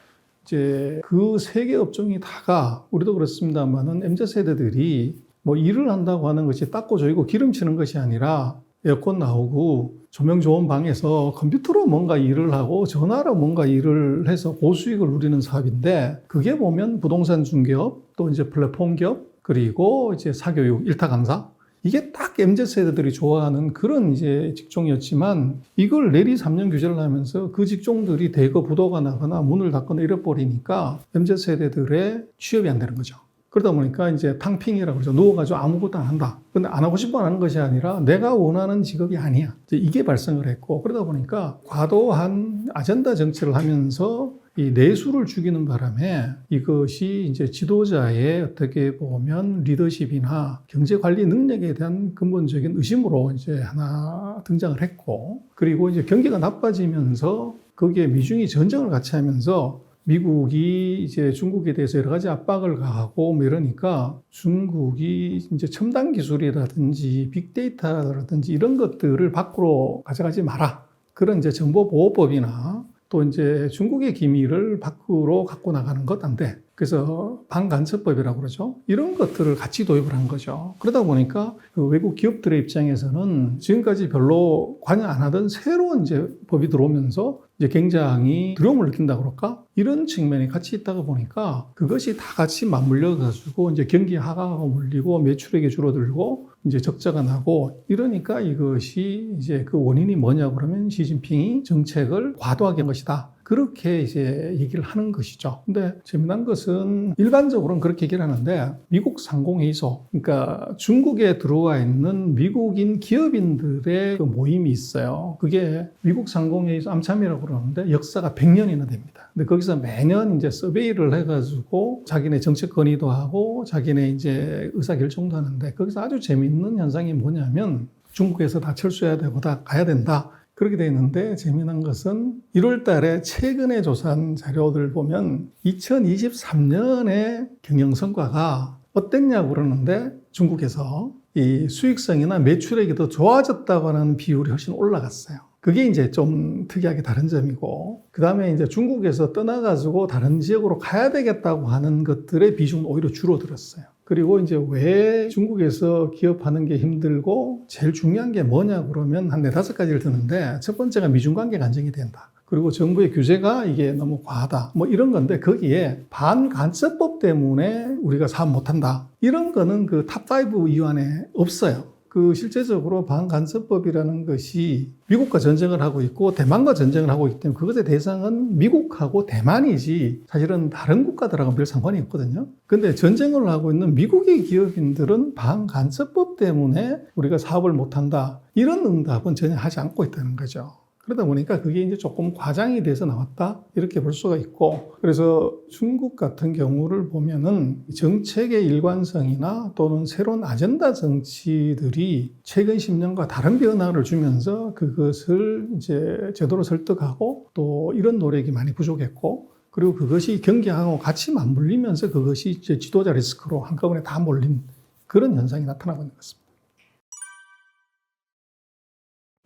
이제 그 세 개 업종이 다가 우리도 그렇습니다만은 MZ세대들이 뭐 일을 한다고 하는 것이 닦고 조이고 기름치는 것이 아니라 에어컨 나오고 조명 좋은 방에서 컴퓨터로 뭔가 일을 하고 전화로 뭔가 일을 해서 고수익을 누리는 사업인데, 그게 보면 부동산 중개업, 또 이제 플랫폼 기업, 그리고 이제 사교육, 일타 강사, 이게 딱 MZ세대들이 좋아하는 그런 이제 직종이었지만, 이걸 내리 3년 규제를 하면서 그 직종들이 대거 부도가 나거나 문을 닫거나 이래버리니까 MZ세대들의 취업이 안 되는 거죠. 그러다 보니까 이제 탕핑이라고 그러죠. 누워가지고 아무것도 안 한다. 근데 안 하고 싶어 하는 것이 아니라 내가 원하는 직업이 아니야. 이게 발생을 했고, 그러다 보니까 과도한 아젠다 정치를 하면서 이 내수를 죽이는 바람에 이것이 이제 지도자의 어떻게 보면 리더십이나 경제 관리 능력에 대한 근본적인 의심으로 이제 하나 등장을 했고, 그리고 이제 경기가 나빠지면서 거기에 미중이 전쟁을 같이 하면서 미국이 이제 중국에 대해서 여러 가지 압박을 가하고 뭐 이러니까 중국이 이제 첨단 기술이라든지 빅데이터라든지 이런 것들을 밖으로 가져가지 마라. 그런 이제 정보보호법이나 또 이제 중국의 기밀을 밖으로 갖고 나가는 것 안 돼. 그래서 반간첩법이라고 그러죠. 이런 것들을 같이 도입을 한 거죠. 그러다 보니까 그 외국 기업들의 입장에서는 지금까지 별로 관여 안 하던 새로운 이제 법이 들어오면서 이제 굉장히 두려움을 느낀다 그럴까? 이런 측면이 같이 있다가 보니까 그것이 다 같이 맞물려 가지고 이제 경기 하강하고 물리고 매출액이 줄어들고 이제 적자가 나고 이러니까 이것이 이제 그 원인이 뭐냐 그러면 시진핑이 정책을 과도하게 한 것이다. 그렇게 이제 얘기를 하는 것이죠. 근데 재미난 것은 일반적으로는 그렇게 얘기를 하는데 미국 상공회의소, 그러니까 중국에 들어와 있는 미국인 기업인들의 그 모임이 있어요. 그게 미국 상공회의소 암참이라고 그러는데 역사가 100년이나 됩니다. 근데 거기서 매년 이제 서베이를 해가지고 자기네 정책 건의도 하고 자기네 이제 의사결정도 하는데, 거기서 아주 재미있는 현상이 뭐냐면 중국에서 다 철수해야 되고 다 가야 된다. 그렇게 되어 있는데 재미난 것은 1월 달에 최근에 조사한 자료들 보면 2023년의 경영 성과가 어땠냐고 그러는데 중국에서 이 수익성이나 매출액이 더 좋아졌다고 하는 비율이 훨씬 올라갔어요. 그게 이제 좀 특이하게 다른 점이고, 그 다음에 이제 중국에서 떠나가지고 다른 지역으로 가야 되겠다고 하는 것들의 비중은 오히려 줄어들었어요. 그리고 이제 왜 중국에서 기업하는 게 힘들고 제일 중요한 게 뭐냐 그러면 한 4-5가지를 드는데, 첫 번째가 미중 관계가 안정이 된다. 그리고 정부의 규제가 이게 너무 과하다. 뭐 이런 건데 거기에 반간첩법 때문에 우리가 사업 못한다. 이런 거는 그 탑5 이유 안에 없어요. 그 실제적으로 반간섭법이라는 것이 미국과 전쟁을 하고 있고 대만과 전쟁을 하고 있기 때문에 그것의 대상은 미국하고 대만이지 사실은 다른 국가들하고는 별 상관이 없거든요. 근데 전쟁을 하고 있는 미국의 기업인들은 반간섭법 때문에 우리가 사업을 못한다, 이런 응답은 전혀 하지 않고 있다는 거죠. 그러다 보니까 그게 이제 조금 과장이 돼서 나왔다, 이렇게 볼 수가 있고, 그래서 중국 같은 경우를 보면은 정책의 일관성이나 또는 새로운 아젠다 정치들이 최근 10년과 다른 변화를 주면서 그것을 이제 제대로 설득하고 또 이런 노력이 많이 부족했고, 그리고 그것이 경기하고 같이 맞물리면서 그것이 이제 지도자 리스크로 한꺼번에 다 몰린 그런 현상이 나타나고 있는 것입니다.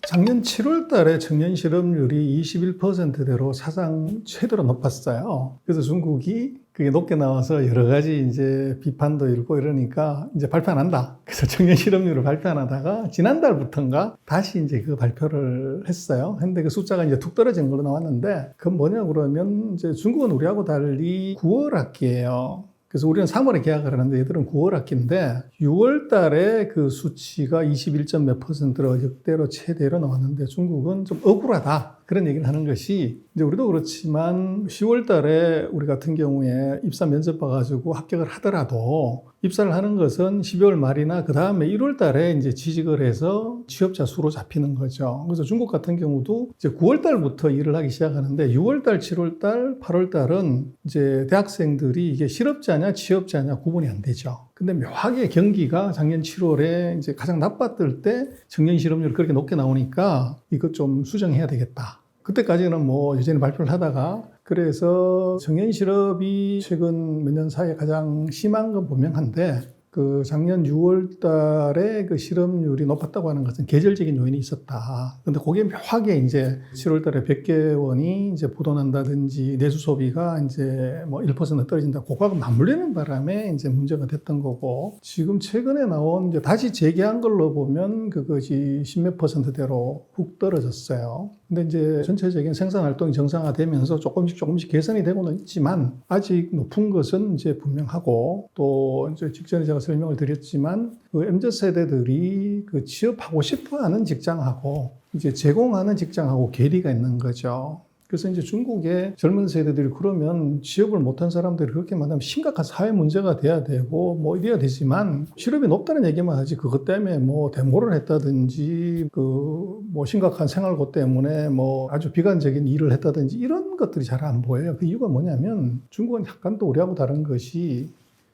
작년 7월 달에 청년 실업률이 21%대로 사상 최대로 높았어요. 그래서 중국이 그게 높게 나와서 여러 가지 이제 비판도 일고 이러니까 이제 발표 안 한다. 그래서 청년 실업률을 발표 안 하다가 지난달부터인가 다시 이제 그 발표를 했어요. 근데 그 숫자가 이제 툭 떨어진 걸로 나왔는데, 그건 뭐냐 그러면 이제 중국은 우리하고 달리 9월 학기예요. 그래서 우리는 3월에 계약을 하는데 얘들은 9월 학기인데 6월 달에 그 수치가 21몇%로 역대로 최대로 나왔는데 중국은 좀 억울하다. 그런 얘기를 하는 것이 이제 우리도 그렇지만 10월 달에 우리 같은 경우에 입사 면접 봐가지고 합격을 하더라도 입사를 하는 것은 12월 말이나 그 다음에 1월 달에 이제 취직을 해서 취업자 수로 잡히는 거죠. 그래서 중국 같은 경우도 이제 9월 달부터 일을 하기 시작하는데 6월 달, 7월 달, 8월 달은 이제 대학생들이 이게 실업자냐 취업자냐 구분이 안 되죠. 근데 묘하게 경기가 작년 7월에 이제 가장 나빴을 때 청년 실업률이 그렇게 높게 나오니까 이것 좀 수정해야 되겠다. 그때까지는 뭐 여전히 발표를 하다가 그래서 청년 실업이 최근 몇 년 사이에 가장 심한 건 분명한데 그 작년 6월 달에 그 실업률이 높았다고 하는 것은 계절적인 요인이 있었다. 근데 그게 묘하게 이제 7월 달에 100개 원이 이제 부도난다든지 내수 소비가 이제 뭐 1% 떨어진다. 그거하고 맞물리는 바람에 이제 문제가 됐던 거고 지금 최근에 나온 이제 다시 재개한 걸로 보면 그것이 10몇 %대로 훅 떨어졌어요. 근데 이제 전체적인 생산 활동이 정상화되면서 조금씩 개선이 되고는 있지만 아직 높은 것은 이제 분명하고 또 이제 직전에 제가 설명을 드렸지만 그 MZ 세대들이 그 취업하고 싶어 하는 직장하고 이제 제공하는 직장하고 괴리가 있는 거죠. 그래서 이제 중국의 젊은 세대들이 그러면 취업을 못한 사람들이 그렇게 만나면 심각한 사회 문제가 돼야 되고 뭐 이래야 되지만 실업이 높다는 얘기만 하지 그것 때문에 뭐 데모를 했다든지 그 뭐 심각한 생활고 때문에 뭐 아주 비관적인 일을 했다든지 이런 것들이 잘 안 보여요. 그 이유가 뭐냐면 중국은 약간 또 우리하고 다른 것이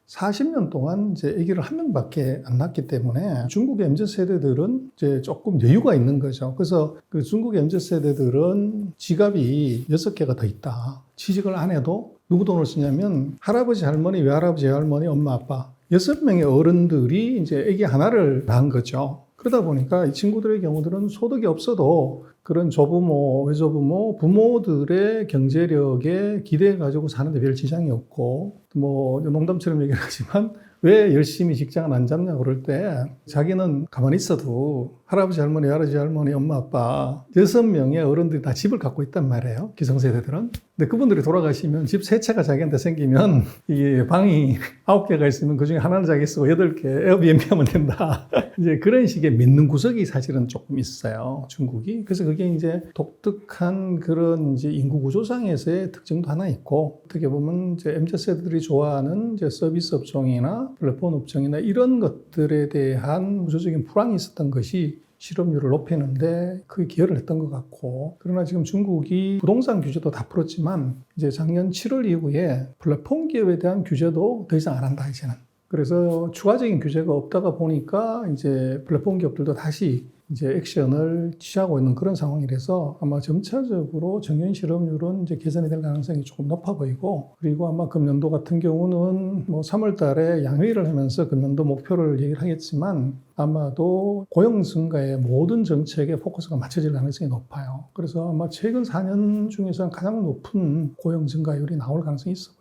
40년 동안 이제 아기를 한 명밖에 안 낳기 때문에 중국의 MZ 세대들은 이제 조금 여유가 있는 거죠. 그래서 그 중국의 MZ 세대들은 지갑이 6개가 더 있다. 취직을 안 해도 누구 돈을 쓰냐면 할아버지, 할머니, 외할아버지, 외할머니, 엄마, 아빠 6명의 어른들이 이제 아기 하나를 낳은 거죠. 그러다 보니까 이 친구들의 경우들은 소득이 없어도 그런 조부모, 외조부모, 부모들의 경제력에 기대해가지고 사는데 별 지장이 없고, 뭐, 농담처럼 얘기를 하지만, 왜 열심히 직장을 안 잡냐 그럴 때, 자기는 가만히 있어도 할아버지, 할머니, 할아버지, 할머니, 엄마, 아빠, 6명의 어른들이 다 집을 갖고 있단 말이에요. 기성세대들은. 근데 그분들이 돌아가시면 집 3채가 자기한테 생기면, 이게 방이 9개가 있으면 그 중에 하나는 자기 쓰고 8개 에어비앤비 하면 된다. 이제 그런 식의 믿는 구석이 사실은 조금 있어요. 중국이. 그래서 그게 이제 독특한 그런 이제 인구 구조상에서의 특징도 하나 있고, 어떻게 보면 이제 MZ 세대들이 좋아하는 이제 서비스 업종이나 플랫폼 업종이나 이런 것들에 대한 구조적인 불황이 있었던 것이 실업률을 높이는데 크게 기여를 했던 것 같고, 그러나 지금 중국이 부동산 규제도 다 풀었지만 이제 작년 7월 이후에 플랫폼 기업에 대한 규제도 더 이상 안 한다 이제는. 그래서 추가적인 규제가 없다가 보니까 이제 플랫폼 기업들도 다시 이제 액션을 취하고 있는 그런 상황이라서 아마 점차적으로 청년 실업률은 이제 개선이 될 가능성이 조금 높아 보이고, 그리고 아마 금년도 같은 경우는 뭐 3월 달에 양회의를 하면서 금년도 목표를 얘기를 하겠지만 아마도 고용 증가의 모든 정책에 포커스가 맞춰질 가능성이 높아요. 그래서 아마 최근 4년 중에서는 가장 높은 고용 증가율이 나올 가능성이 있어.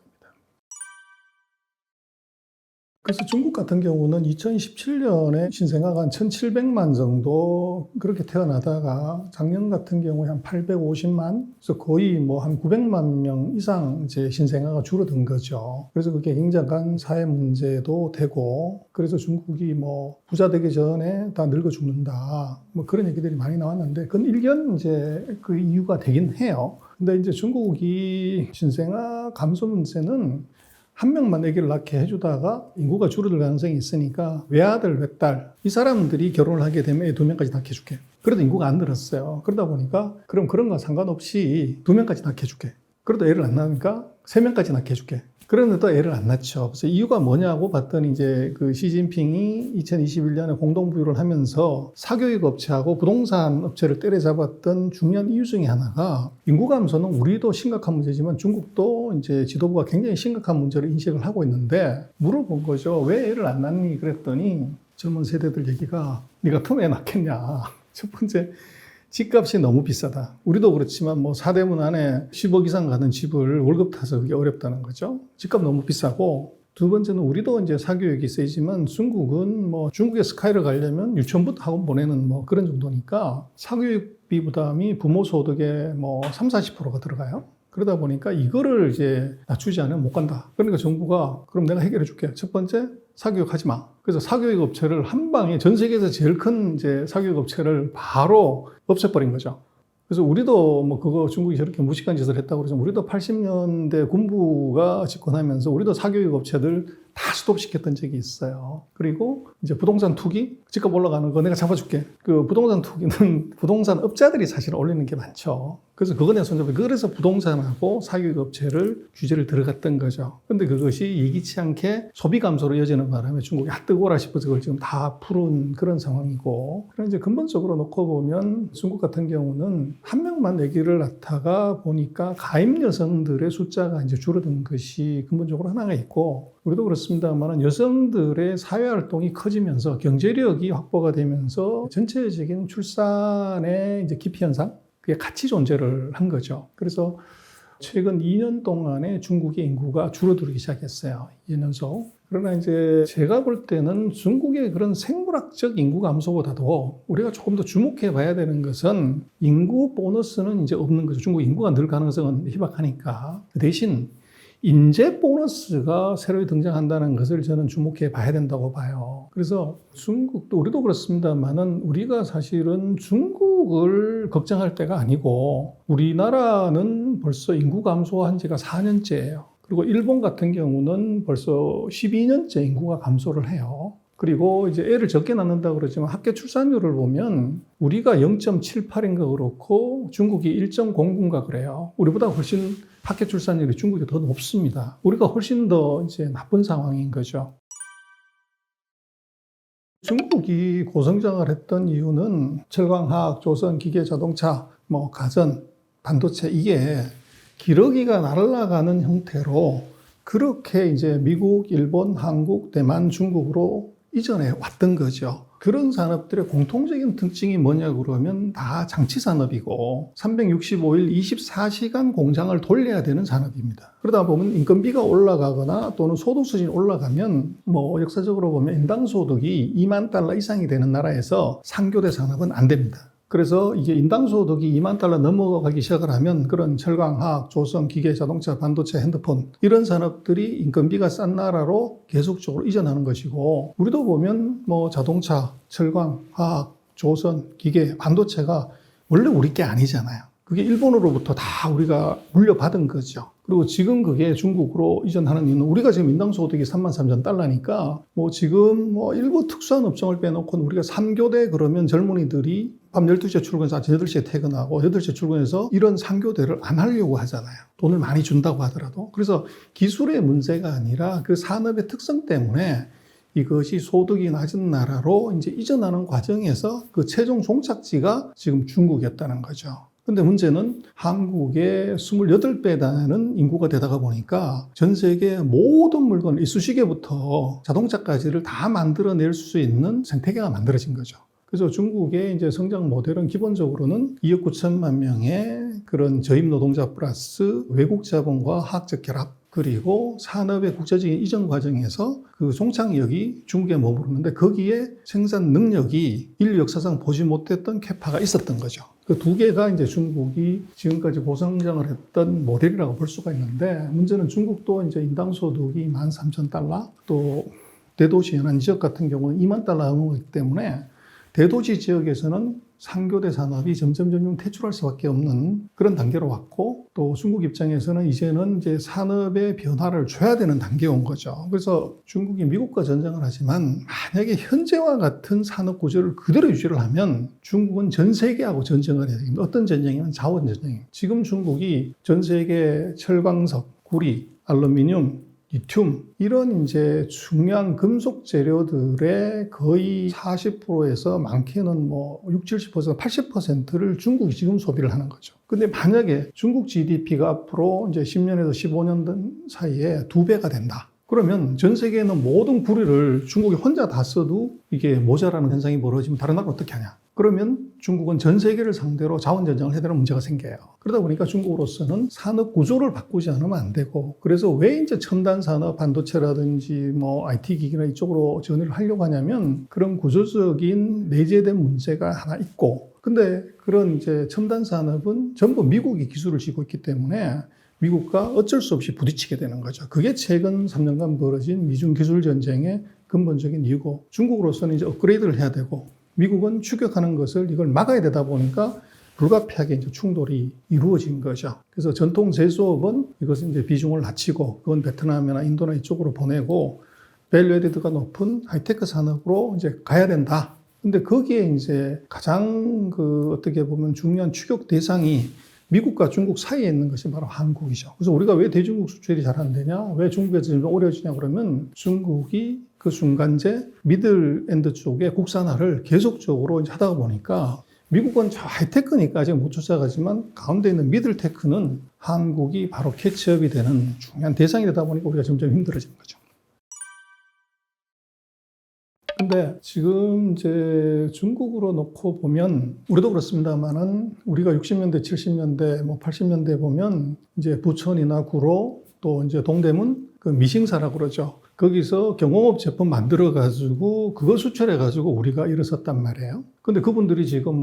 그래서 중국 같은 경우는 2017년에 신생아가 한 1,700만 정도 그렇게 태어나다가 작년 같은 경우에 한 850만, 그래서 거의 뭐 한 900만 명 이상 이제 신생아가 줄어든 거죠. 그래서 그게 굉장한 사회 문제도 되고, 그래서 중국이 뭐 부자 되기 전에 다 늙어 죽는다, 뭐 그런 얘기들이 많이 나왔는데 그건 일견 이제 그 이유가 되긴 해요. 근데 이제 중국이 신생아 감소 문제는 한 명만 아기를 낳게 해주다가 인구가 줄어들 가능성이 있으니까 외아들, 외딸 이 사람들이 결혼을 하게 되면 애 2명까지 낳게 해줄게. 그래도 인구가 안 늘었어요. 그러다 보니까 그럼 그런 거 상관없이 2명까지 낳게 해줄게. 그래도 애를 안 낳으니까 3명까지 낳게 해줄게. 그런데 또 애를 안 낳죠. 그래서 이유가 뭐냐고 봤더니 이제 그 시진핑이 2021년에 공동부유를 하면서 사교육 업체하고 부동산 업체를 때려잡았던 중요한 이유 중에 하나가 인구 감소는 우리도 심각한 문제지만 중국도 이제 지도부가 굉장히 심각한 문제를 인식을 하고 있는데 물어본 거죠. 왜 애를 안 낳니? 그랬더니 젊은 세대들 얘기가 네 같으면 애 낳겠냐. 첫 번째, 집값이 너무 비싸다. 우리도 그렇지만 뭐 사대문 안에 10억 이상 가는 집을 월급 타서 그게 어렵다는 거죠. 집값 너무 비싸고, 두 번째는 우리도 이제 사교육이 세지만 중국은 뭐 중국에 스카이를 가려면 유치원부터 학원 보내는 뭐 그런 정도니까 사교육비 부담이 부모 소득의 뭐 30-40%가 들어가요. 그러다 보니까 이거를 이제 낮추지 않으면 못 간다. 그러니까 정부가 그럼 내가 해결해 줄게. 첫 번째, 사교육 하지 마. 그래서 사교육 업체를 한 방에 전 세계에서 제일 큰 이제 사교육 업체를 바로 없애버린 거죠. 그래서 우리도 뭐 그거 중국이 저렇게 무식한 짓을 했다고 그러지만 우리도 80년대 군부가 집권하면서 우리도 사교육 업체들 다 스톱시켰던 적이 있어요. 그리고 이제 부동산 투기, 집값 올라가는 거 내가 잡아줄게. 그 부동산 투기는 부동산 업자들이 사실 올리는 게 많죠. 그래서 그거 내가 손잡고, 그래서 부동산하고 사교육 업체를 규제를 들어갔던 거죠. 근데 그것이 예기치 않게 소비 감소로 이어지는 바람에 중국이 뜨거워라 싶어서 그걸 지금 다 푸른 그런 상황이고, 그런 이제 근본적으로 놓고 보면 중국 같은 경우는 한 명만 얘기를 낳다가 보니까 가임 여성들의 숫자가 이제 줄어든 것이 근본적으로 하나가 있고, 우리도 그렇습니다만 여성들의 사회활동이 커지면서 경제력이 확보가 되면서 전체적인 출산의 이제 기피 현상, 그게 같이 존재를 한 거죠. 그래서 최근 2년 동안에 중국의 인구가 줄어들기 시작했어요. 2년 연속. 그러나 이제 제가 볼 때는 중국의 그런 생물학적 인구 감소보다도 우리가 조금 더 주목해 봐야 되는 것은 인구 보너스는 이제 없는 거죠. 중국 인구가 늘 가능성은 희박하니까. 그 대신 인재 보너스가 새로 등장한다는 것을 저는 주목해 봐야 된다고 봐요. 그래서 중국도, 우리도 그렇습니다만은 우리가 사실은 중국을 걱정할 때가 아니고, 우리나라는 벌써 인구 감소한 지가 4년째예요. 그리고 일본 같은 경우는 벌써 12년째 인구가 감소를 해요. 그리고 이제 애를 적게 낳는다고 그러지만 학교 출산율을 보면 우리가 0.78인가 그렇고 중국이 1.09인가 그래요. 우리보다 훨씬 학교 출산율이 중국이 더 높습니다. 우리가 훨씬 더 이제 나쁜 상황인 거죠. 중국이 고성장을 했던 이유는 철강화학, 조선, 기계, 자동차, 뭐 가전, 반도체, 이게 기러기가 날아가는 형태로 그렇게 이제 미국, 일본, 한국, 대만, 중국으로 이전에 왔던 거죠. 그런 산업들의 공통적인 특징이 뭐냐고 그러면 다 장치 산업이고 365일 24시간 공장을 돌려야 되는 산업입니다. 그러다 보면 인건비가 올라가거나 또는 소득 수준이 올라가면 뭐 역사적으로 보면 인당 소득이 2만 달러 이상이 되는 나라에서 상교대 산업은 안 됩니다. 그래서 이게 인당 소득이 2만 달러 넘어가기 시작을 하면 그런 철강, 화학, 조선, 기계, 자동차, 반도체, 핸드폰 이런 산업들이 인건비가 싼 나라로 계속적으로 이전하는 것이고, 우리도 보면 뭐 자동차, 철강, 화학, 조선, 기계, 반도체가 원래 우리 게 아니잖아요. 그게 일본으로부터 다 우리가 물려받은 거죠. 그리고 지금 그게 중국으로 이전하는 이유는 우리가 지금 인당 소득이 33,000달러니까 뭐 지금 뭐 일부 특수한 업종을 빼놓고는 우리가 3교대 그러면 젊은이들이 밤 12시에 출근해서 8시에 퇴근하고 8시에 출근해서 이런 3교대를 안 하려고 하잖아요. 돈을 많이 준다고 하더라도. 그래서 기술의 문제가 아니라 그 산업의 특성 때문에 이것이 소득이 낮은 나라로 이제 이전하는 과정에서 그 최종 종착지가 지금 중국이었다는 거죠. 근데 문제는 한국의 28배 되는 인구가 되다가 보니까 전 세계 모든 물건, 이쑤시개부터 자동차까지를 다 만들어낼 수 있는 생태계가 만들어진 거죠. 그래서 중국의 이제 성장 모델은 기본적으로는 2억 9천만 명의 그런 저임 노동자 플러스 외국 자본과 화학적 결합, 그리고 산업의 국제적인 이전 과정에서 그 종착역이 중국에 머무르는데 거기에 생산 능력이 인류 역사상 보지 못했던 캐파가 있었던 거죠. 그 두 개가 이제 중국이 지금까지 고성장을 했던 모델이라고 볼 수가 있는데, 문제는 중국도 이제 인당 소득이 13,000달러, 또 대도시 연안 지역 같은 경우는 2만 달러 넘어가기 때문에 대도시 지역에서는 상교대 산업이 점점 퇴출할 수밖에 없는 그런 단계로 왔고, 또 중국 입장에서는 이제는 이제 산업의 변화를 줘야 되는 단계에 온 거죠. 그래서 중국이 미국과 전쟁을 하지만 만약에 현재와 같은 산업 구조를 그대로 유지를 하면 중국은 전 세계하고 전쟁을 해야 됩니다. 어떤 전쟁이면 자원 전쟁입니다. 지금 중국이 전 세계 철광석, 구리, 알루미늄, 리튬 이런 이제 중요한 금속 재료들의 거의 40%에서 많게는 뭐 60, 70%, 80%를 중국이 지금 소비를 하는 거죠. 근데 만약에 중국 GDP가 앞으로 이제 10년에서 15년 사이에 2배가 된다. 그러면 전 세계에 있는 모든 구리를 중국이 혼자 다 써도 이게 모자라는 현상이 벌어지면 다른 나라는 어떻게 하냐? 그러면 중국은 전 세계를 상대로 자원전쟁을 해야 되는 문제가 생겨요. 그러다 보니까 중국으로서는 산업 구조를 바꾸지 않으면 안 되고, 그래서 왜 이제 첨단 산업, 반도체라든지 뭐 IT 기기나 이쪽으로 전환을 하려고 하냐면 그런 구조적인 내재된 문제가 하나 있고, 근데 그런 이제 첨단 산업은 전부 미국이 기술을 쥐고 있기 때문에 미국과 어쩔 수 없이 부딪히게 되는 거죠. 그게 최근 3년간 벌어진 미중 기술 전쟁의 근본적인 이유고, 중국으로서는 이제 업그레이드를 해야 되고, 미국은 추격하는 것을 이걸 막아야 되다 보니까 불가피하게 이제 충돌이 이루어진 거죠. 그래서 전통 제조업은 이것은 이제 비중을 낮추고 그건 베트남이나 인도나 이쪽으로 보내고 밸류에디드가 높은 하이테크 산업으로 이제 가야 된다. 근데 거기에 이제 가장 어떻게 보면 중요한 추격 대상이 미국과 중국 사이에 있는 것이 바로 한국이죠. 그래서 우리가 왜 대중국 수출이 잘 안 되냐? 왜 중국에서 좀 어려워지냐? 그러면 중국이 그 중간재 미들엔드 쪽에 국산화를 계속적으로 이제 하다 보니까 미국은 저 하이테크니까 아직 못 쫓아가지만 가운데 있는 미들테크는 한국이 바로 캐치업이 되는 중요한 대상이 되다 보니까 우리가 점점 힘들어지는 거죠. 근데 지금 이제 중국으로 놓고 보면 우리도 그렇습니다만은 우리가 60년대, 70년대, 80년대 보면 이제 부천이나 구로 또 이제 동대문 그 미싱사라고 그러죠. 거기서 경공업 제품 만들어 가지고 그거 수출해 가지고 우리가 일어섰단 말이에요. 근데 그분들이 지금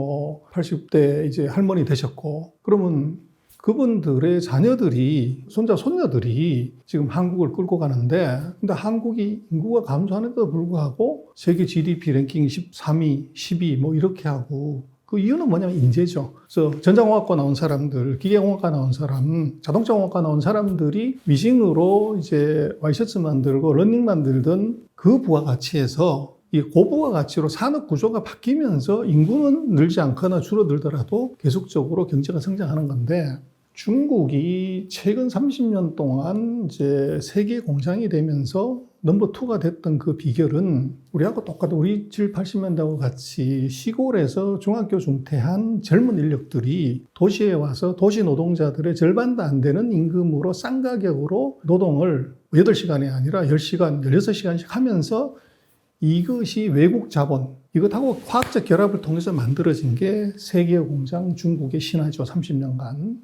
80대 이제 할머니 되셨고 그러면 그분들의 자녀들이, 손자, 손녀들이 지금 한국을 끌고 가는데, 근데 한국이 인구가 감소하는데도 불구하고 세계 GDP 랭킹 13위, 12위 이렇게 하고, 그 이유는 뭐냐면 인재죠. 그래서 전자공학과 나온 사람들, 기계공학과 나온 사람, 자동차공학과 나온 사람들이 미싱으로 이제 와이셔츠 만들고 러닝 만들던 그 부가가치에서 이 고부가 가치로 산업 구조가 바뀌면서 인구는 늘지 않거나 줄어들더라도 계속적으로 경제가 성장하는 건데 중국이 최근 30년 동안 이제 세계 공장이 되면서 넘버 2가 됐던 그 비결은 우리하고 똑같은 우리 7, 80년대하고 같이 시골에서 중학교 중퇴한 젊은 인력들이 도시에 와서 도시 노동자들의 절반도 안 되는 임금으로 싼 가격으로 노동을 8시간이 아니라 10시간, 16시간씩 하면서 이것이 외국 자본, 이것하고 화학적 결합을 통해서 만들어진 게 세계 공장 중국의 신화죠. 30년간.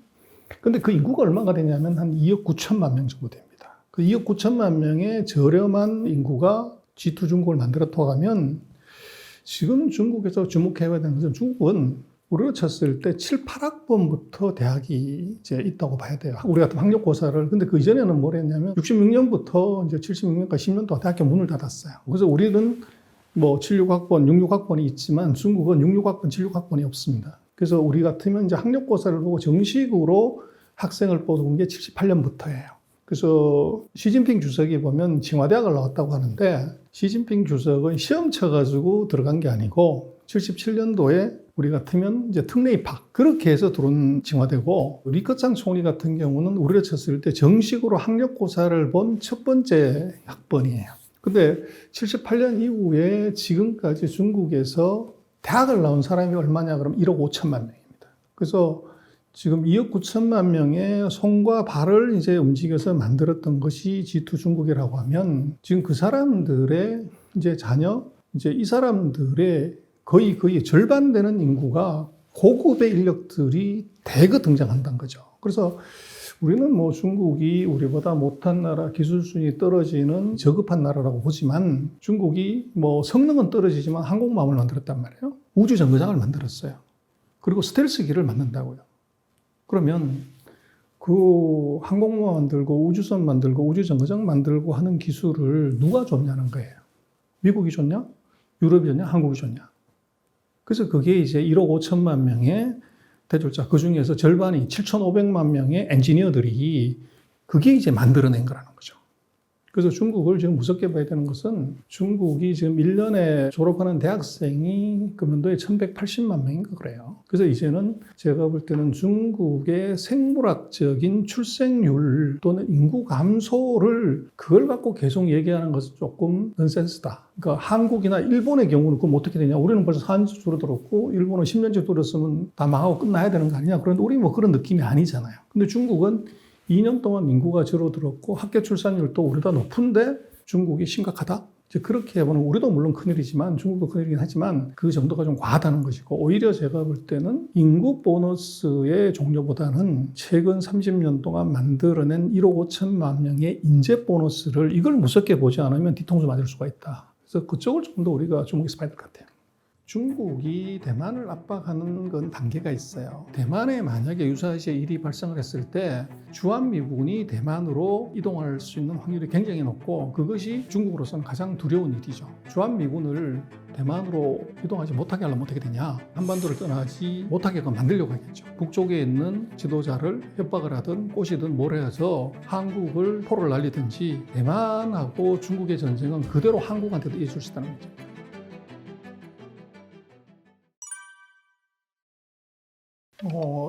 근데 그 인구가 얼마가 되냐면 한 2억 9천만 명 정도 됩니다. 그 2억 9천만 명의 저렴한 인구가 G2 중국을 만들어 가면 지금 중국에서 주목해야 되는 것은 중국은 우리로 쳤을 때 7, 8학번부터 대학이 이제 있다고 봐야 돼요. 우리 같은 학력고사를. 근데 그 이전에는 뭘 했냐면 66년부터 이제 76년까지 10년 동안 대학교 문을 닫았어요. 그래서 우리는 76학번, 66학번이 있지만 중국은 66학번, 76학번이 없습니다. 그래서 우리 같으면 이제 학력고사를 보고 정식으로 학생을 뽑은 게 78년부터예요. 그래서 시진핑 주석이 보면 칭화대학을 나왔다고 하는데 시진핑 주석은 시험 쳐가지고 들어간 게 아니고 77년도에 우리 같으면 이제 특례 입학 그렇게 해서 들어온 칭화대고 리커창 총리 같은 경우는 우리를 쳤을 때 정식으로 학력고사를 본 첫 번째 학번이에요. 근데 78년 이후에 지금까지 중국에서 대학을 나온 사람이 얼마냐 그러면 1억 5천만 명입니다. 그래서 지금 2억 9천만 명의 손과 발을 이제 움직여서 만들었던 것이 G2 중국이라고 하면 지금 그 사람들의 이제 자녀, 이제 이 사람들의 거의 절반 되는 인구가 고급의 인력들이 대거 등장한다는 거죠. 그래서 우리는 중국이 우리보다 못한 나라, 기술 수준이 떨어지는 저급한 나라라고 보지만 중국이 성능은 떨어지지만 항공모함을 만들었단 말이에요. 우주 정거장을 만들었어요. 그리고 스텔스기를 만든다고요. 그러면 그 항공모함 만들고 우주선 만들고 우주 정거장 만들고 하는 기술을 누가 줬냐는 거예요. 미국이 줬냐? 유럽이 줬냐? 한국이 줬냐? 그래서 그게 이제 1억 5천만 명의 대졸자, 그 중에서 절반이 7,500만 명의 엔지니어들이 그게 이제 만들어낸 거라는 거죠. 그래서 중국을 지금 무섭게 봐야 되는 것은 중국이 지금 1년에 졸업하는 대학생이 금년도에 1,180만 명인가 그래요. 그래서 이제는 제가 볼 때는 중국의 생물학적인 출생률 또는 인구 감소를 그걸 갖고 계속 얘기하는 것은 조금 넌센스다. 그러니까 한국이나 일본의 경우는 그럼 어떻게 되냐. 우리는 벌써 4년째 줄어들었고 일본은 10년째 줄었으면 다 망하고 끝나야 되는 거 아니냐. 그런데 우리 그런 느낌이 아니잖아요. 근데 중국은 2년 동안 인구가 줄어들었고 학교 출산율도 우리보다 높은데 중국이 심각하다? 이제 그렇게 해보면 우리도 물론 큰일이지만 중국도 큰일이긴 하지만 그 정도가 좀 과하다는 것이고 오히려 제가 볼 때는 인구 보너스의 종류보다는 최근 30년 동안 만들어낸 1억 5천만 명의 인재 보너스를 이걸 무섭게 보지 않으면 뒤통수 맞을 수가 있다. 그래서 그쪽을 좀 더 우리가 주목해서 봐야 될 것 같아요. 중국이 대만을 압박하는 건 단계가 있어요. 대만에 만약에 유사시에 일이 발생을 했을 때 주한미군이 대만으로 이동할 수 있는 확률이 굉장히 높고 그것이 중국으로서는 가장 두려운 일이죠. 주한미군을 대만으로 이동하지 못하게 하려면 어떻게 되냐? 한반도를 떠나지 못하게 만들려고 하겠죠. 북쪽에 있는 지도자를 협박을 하든 꼬시든 뭘 해서 한국을 포를 날리든지 대만하고 중국의 전쟁은 그대로 한국한테도 이어질 수 있다는 거죠.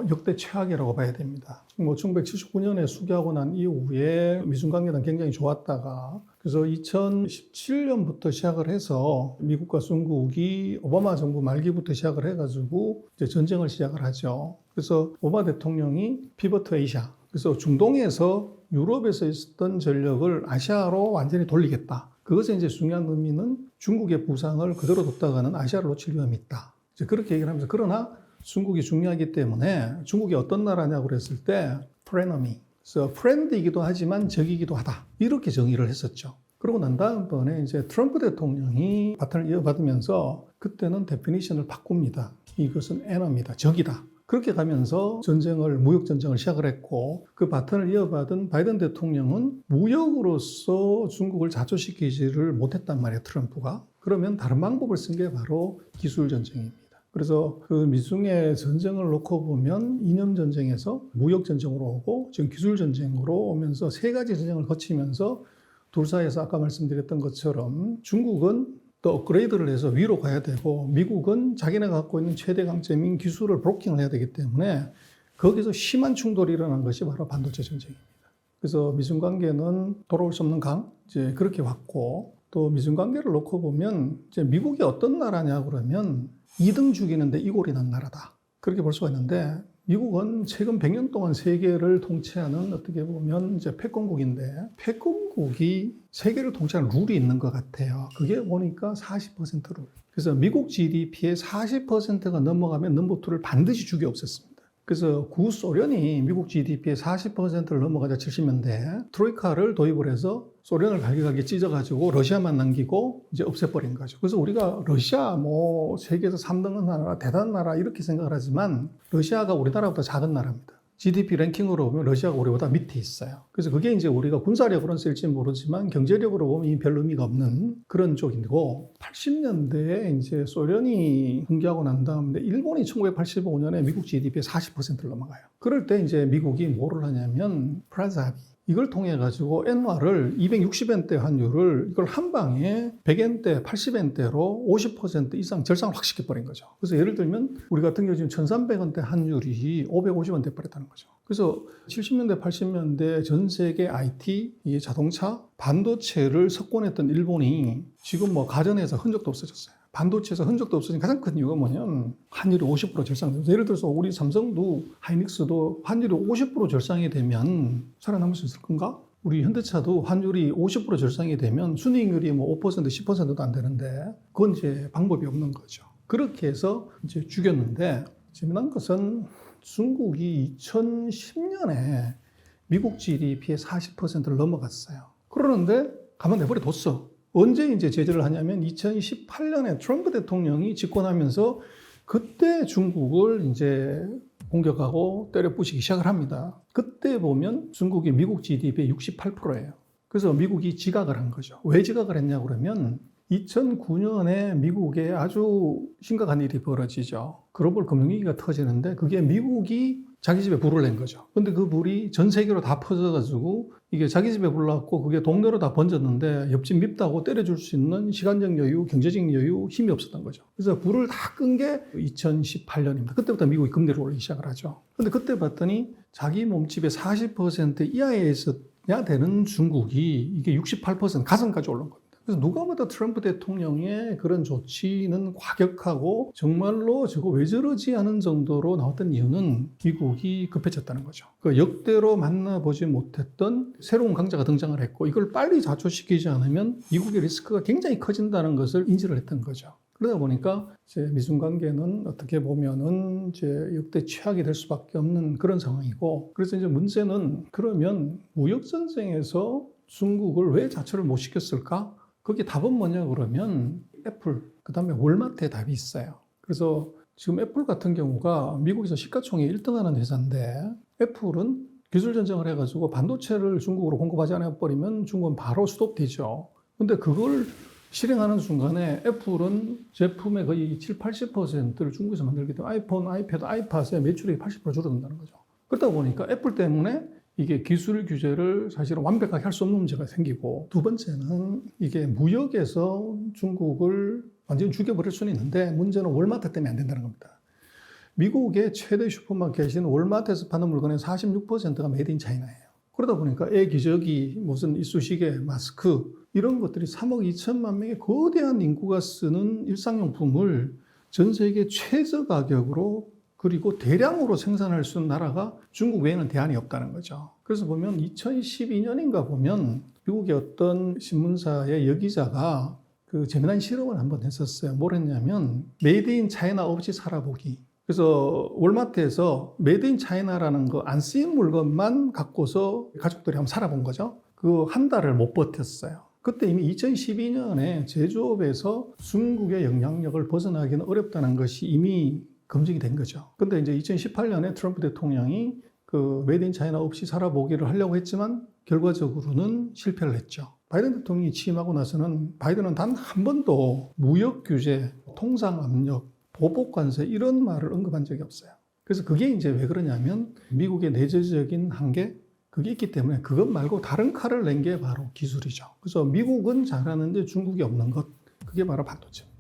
역대 최악이라고 봐야 됩니다. 1979년에 수교하고 난 이후에 미중 관계는 굉장히 좋았다가 그래서 2017년부터 시작을 해서 미국과 중국이 오바마 정부 말기부터 시작을 해가지고 이제 전쟁을 시작을 하죠. 그래서 오바마 대통령이 피벗 아시아, 그래서 중동에서 유럽에서 있었던 전력을 아시아로 완전히 돌리겠다. 그것의 이제 중요한 의미는 중국의 부상을 그대로 뒀다가는 아시아를 놓칠 위험이 있다. 이제 그렇게 얘기를 하면서 그러나 중국이 중요하기 때문에 중국이 어떤 나라냐고 그랬을 때 프레너미, 그래서 프렌드이기도 하지만 적이기도 하다 이렇게 정의를 했었죠. 그러고 난 다음번에 이제 트럼프 대통령이 바톤을 이어받으면서 그때는 데피니션을 바꿉니다. 이것은 에너미다, 적이다. 그렇게 가면서 무역 전쟁을 시작을 했고 그 바톤을 이어받은 바이든 대통령은 무역으로서 중국을 자초시키지를 못했단 말이에요, 트럼프가. 그러면 다른 방법을 쓴 게 바로 기술 전쟁입니다. 그래서 그 미중의 전쟁을 놓고 보면 이념 전쟁에서 무역 전쟁으로 오고 지금 기술 전쟁으로 오면서 세 가지 전쟁을 거치면서 둘 사이에서 아까 말씀드렸던 것처럼 중국은 또 업그레이드를 해서 위로 가야 되고 미국은 자기네가 갖고 있는 최대 강점인 기술을 브로킹을 해야 되기 때문에 거기서 심한 충돌이 일어난 것이 바로 반도체 전쟁입니다. 그래서 미중 관계는 돌아올 수 없는 강 이제 그렇게 왔고 또 미중 관계를 놓고 보면 이제 미국이 어떤 나라냐 그러면 2등 죽이는데 이골이 난 나라다. 그렇게 볼 수가 있는데 미국은 최근 100년 동안 세계를 통치하는 어떻게 보면 이제 패권국인데 패권국이 세계를 통치하는 룰이 있는 것 같아요. 그게 보니까 40% 룰. 그래서 미국 GDP의 40%가 넘어가면 넘버2를 반드시 죽여 없앴습니다. 그래서 구소련이 미국 GDP의 40%를 넘어가자 70년대 트로이카를 도입을 해서 소련을 갈기갈기 찢어가지고 러시아만 남기고 이제 없애버린 거죠. 그래서 우리가 러시아 세계에서 3등 나라, 대단한 나라 이렇게 생각을 하지만 러시아가 우리나라보다 작은 나라입니다. GDP 랭킹으로 보면 러시아가 우리보다 밑에 있어요. 그래서 그게 이제 우리가 군사력으로는 쓸지 모르지만 경제력으로 보면 별 의미가 없는 그런 쪽이고 80년대에 이제 소련이 붕괴하고 난 다음에 일본이 1985년에 미국 GDP의 40%를 넘어가요. 그럴 때 이제 미국이 뭐를 하냐면 프라자 합의. 이걸 통해 가지고 엔화를 260엔대 환율을 이걸 한 방에 100엔대, 80엔대로 50% 이상 절상을 확 시켜버린 거죠. 그래서 예를 들면 우리 같은 경우 지금 1300원대 환율이 550원 돼버렸다는 거죠. 그래서 70년대, 80년대 전 세계 IT, 자동차, 반도체를 석권했던 일본이 지금 가전에서 흔적도 없어졌어요. 반도체에서 흔적도 없어진 가장 큰 이유가 뭐냐면 환율이 50% 절상돼요. 예를 들어서 우리 삼성도 하이닉스도 환율이 50% 절상이 되면 살아남을 수 있을 건가? 우리 현대차도 환율이 50% 절상이 되면 순이익률이 5%, 10%도 안 되는데 그건 이제 방법이 없는 거죠. 그렇게 해서 이제 죽였는데 재미난 것은 중국이 2010년에 미국 GDP의 40%를 넘어갔어요. 그러는데 가만 내버려뒀어. 언제 이제 제재를 하냐면 2018년에 트럼프 대통령이 집권하면서 그때 중국을 이제 공격하고 때려 부시기 시작을 합니다. 그때 보면 중국이 미국 GDP의 68%예요. 그래서 미국이 지각을 한 거죠. 왜 지각을 했냐고 그러면 2009년에 미국에 아주 심각한 일이 벌어지죠. 글로벌 금융위기가 터지는데 그게 미국이 자기 집에 불을 낸 거죠. 근데 그 불이 전 세계로 다 퍼져가지고 이게 자기 집에 불났고 그게 동네로 다 번졌는데 옆집 밉다고 때려줄 수 있는 시간적 여유, 경제적 여유, 힘이 없었던 거죠. 그래서 불을 다 끈 게 2018년입니다. 그때부터 미국이 금리를 올리기 시작을 하죠. 근데 그때 봤더니 자기 몸집의 40% 이하에 있어야 되는 중국이 이게 68% 가슴까지 올라온 거예요. 그래서 누가 봐도 트럼프 대통령의 그런 조치는 과격하고 정말로 저거 왜 저러지 하는 정도로 나왔던 이유는 미국이 급해졌다는 거죠. 그 역대로 만나보지 못했던 새로운 강자가 등장을 했고 이걸 빨리 자초시키지 않으면 미국의 리스크가 굉장히 커진다는 것을 인지를 했던 거죠. 그러다 보니까 이제 미중 관계는 어떻게 보면은 이제 역대 최악이 될 수밖에 없는 그런 상황이고 그래서 이제 문제는 그러면 무역 전쟁에서 중국을 왜 자초를 못 시켰을까? 거기 답은 뭐냐 그러면 애플, 그다음에 월마트에 답이 있어요. 그래서 지금 애플 같은 경우가 미국에서 시가총액 1등하는 회사인데 애플은 기술 전쟁을 해가지고 반도체를 중국으로 공급하지 않아버리면 중국은 바로 스톱되죠. 근데 그걸 실행하는 순간에 애플은 제품의 거의 7, 80%를 중국에서 만들기 때문에 아이폰, 아이패드, 아이팟의 매출이 80% 줄어든다는 거죠. 그러다 보니까 애플 때문에 이게 기술 규제를 사실은 완벽하게 할 수 없는 문제가 생기고, 두 번째는 이게 무역에서 중국을 완전히 죽여버릴 수는 있는데 문제는 월마트 때문에 안 된다는 겁니다. 미국의 최대 슈퍼마켓인 월마트에서 파는 물건의 46%가 메이드 인 차이나예요. 그러다 보니까 애기저기 무슨 이쑤시개, 마스크 이런 것들이 3억 2천만 명의 거대한 인구가 쓰는 일상용품을 전 세계 최저 가격으로 그리고 대량으로 생산할 수 있는 나라가 중국 외에는 대안이 없다는 거죠. 그래서 보면 2012년인가 보면 미국의 어떤 신문사의 여기자가 그 재미난 실험을 한번 했었어요. 뭘 했냐면 메이드 인 차이나 없이 살아보기. 그래서 월마트에서 메이드 인 차이나라는 거 안 쓰인 물건만 갖고서 가족들이 한번 살아본 거죠. 그 한 달을 못 버텼어요. 그때 이미 2012년에 제조업에서 중국의 영향력을 벗어나기는 어렵다는 것이 이미 검증이 된 거죠. 근데 이제 2018년에 트럼프 대통령이 그 메이드 인 차이나 없이 살아보기를 하려고 했지만 결과적으로는 실패를 했죠. 바이든 대통령이 취임하고 나서는 바이든은 단 한 번도 무역 규제, 통상 압력, 보복 관세 이런 말을 언급한 적이 없어요. 그래서 그게 이제 왜 그러냐면 미국의 내재적인 한계 그게 있기 때문에 그것 말고 다른 칼을 낸 게 바로 기술이죠. 그래서 미국은 잘하는데 중국이 없는 것 그게 바로 반도체입니다.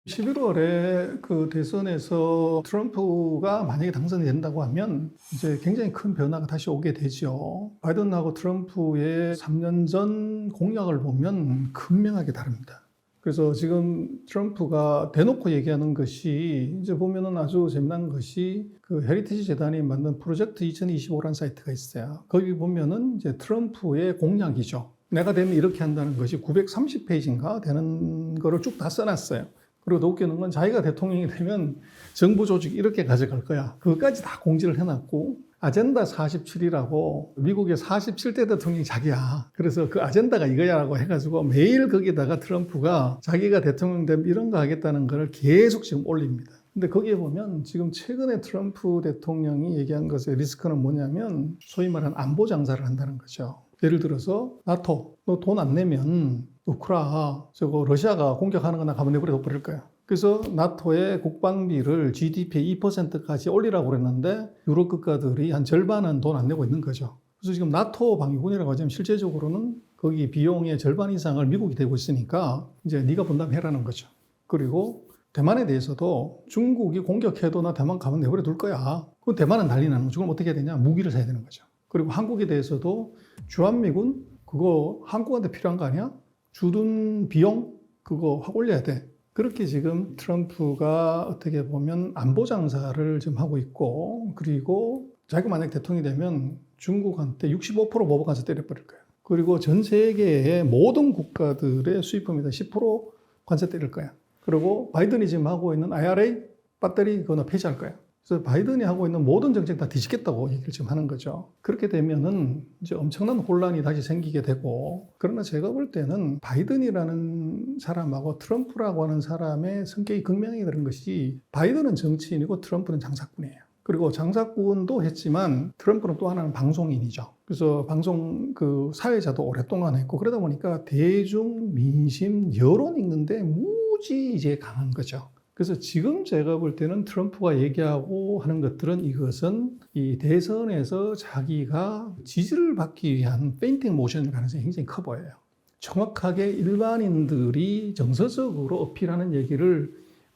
11월에 그 대선에서 트럼프가 만약에 당선이 된다고 하면 이제 굉장히 큰 변화가 다시 오게 되죠. 바이든하고 트럼프의 3년 전 공약을 보면 극명하게 다릅니다. 그래서 지금 트럼프가 대놓고 얘기하는 것이 이제 보면은 아주 재미난 것이 그 헤리티지 재단이 만든 프로젝트 2025라는 사이트가 있어요. 거기 보면은 이제 트럼프의 공약이죠. 내가 되면 이렇게 한다는 것이 930페이지인가 되는 거를 쭉 다 써놨어요. 그리고 더 웃기는 건 자기가 대통령이 되면 정부 조직 이렇게 가져갈 거야. 그것까지 다 공지를 해놨고 아젠다 47이라고 미국의 47대 대통령이 자기야. 그래서 그 아젠다가 이거야라고 해가지고 매일 거기다가 트럼프가 자기가 대통령 되면 이런 거 하겠다는 걸 계속 지금 올립니다. 근데 거기에 보면 지금 최근에 트럼프 대통령이 얘기한 것의 리스크는 뭐냐면 소위 말하는 안보 장사를 한다는 거죠. 예를 들어서 나토 너 돈 안 내면 우크라 저거 러시아가 공격하는 거나 가만 내버려 버릴 거야. 그래서 나토의 국방비를 GDP의 2%까지 올리라고 그랬는데 유럽 국가들이 한 절반은 돈 안 내고 있는 거죠. 그래서 지금 나토 방위군이라고 하자면 실제적으로는 거기 비용의 절반 이상을 미국이 대고 있으니까 이제 네가 분담해라는 거죠. 그리고 대만에 대해서도 중국이 공격해도 나 대만 가만 내버려 둘 거야. 그럼 대만은 난리 나는 거죠. 그럼 어떻게 해야 되냐? 무기를 사야 되는 거죠. 그리고 한국에 대해서도 주한미군 그거 한국한테 필요한 거 아니야? 주둔 비용 그거 확 올려야 돼. 그렇게 지금 트럼프가 어떻게 보면 안보 장사를 지금 하고 있고, 그리고 자기가 만약 대통령이 되면 중국한테 65% 보복 관세 때려버릴 거예요. 그리고 전 세계의 모든 국가들의 수입품에다 10% 관세 때릴 거야. 그리고 바이든이 지금 하고 있는 IRA 배터리 그거는 폐지할 거야. 그래서 바이든이 하고 있는 모든 정책 다 뒤집겠다고 얘기를 지금 하는 거죠. 그렇게 되면은 이제 엄청난 혼란이 다시 생기게 되고, 그러나 제가 볼 때는 바이든이라는 사람하고 트럼프라고 하는 사람의 성격이 극명하게 다른 것이 바이든은 정치인이고 트럼프는 장사꾼이에요. 그리고 장사꾼도 했지만 트럼프는 또 하나는 방송인이죠. 그래서 방송 그 사회자도 오랫동안 했고 그러다 보니까 대중, 민심, 여론 읽는데 무지 이제 강한 거죠. 그래서 지금 제가 볼 때는 트럼프가 얘기하고 하는 것들은 이것은 이 대선에서 자기가 지지를 받기 위한 페인팅 모션일 가능성이 굉장히 커 보여요. 정확하게 일반인들이 정서적으로 어필하는 얘기를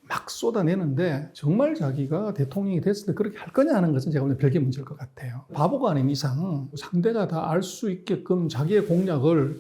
막 쏟아내는데 정말 자기가 대통령이 됐을 때 그렇게 할 거냐 하는 것은 제가 보기엔 별개 문제일 것 같아요. 바보가 아닌 이상 상대가 다 알 수 있게끔 자기의 공약을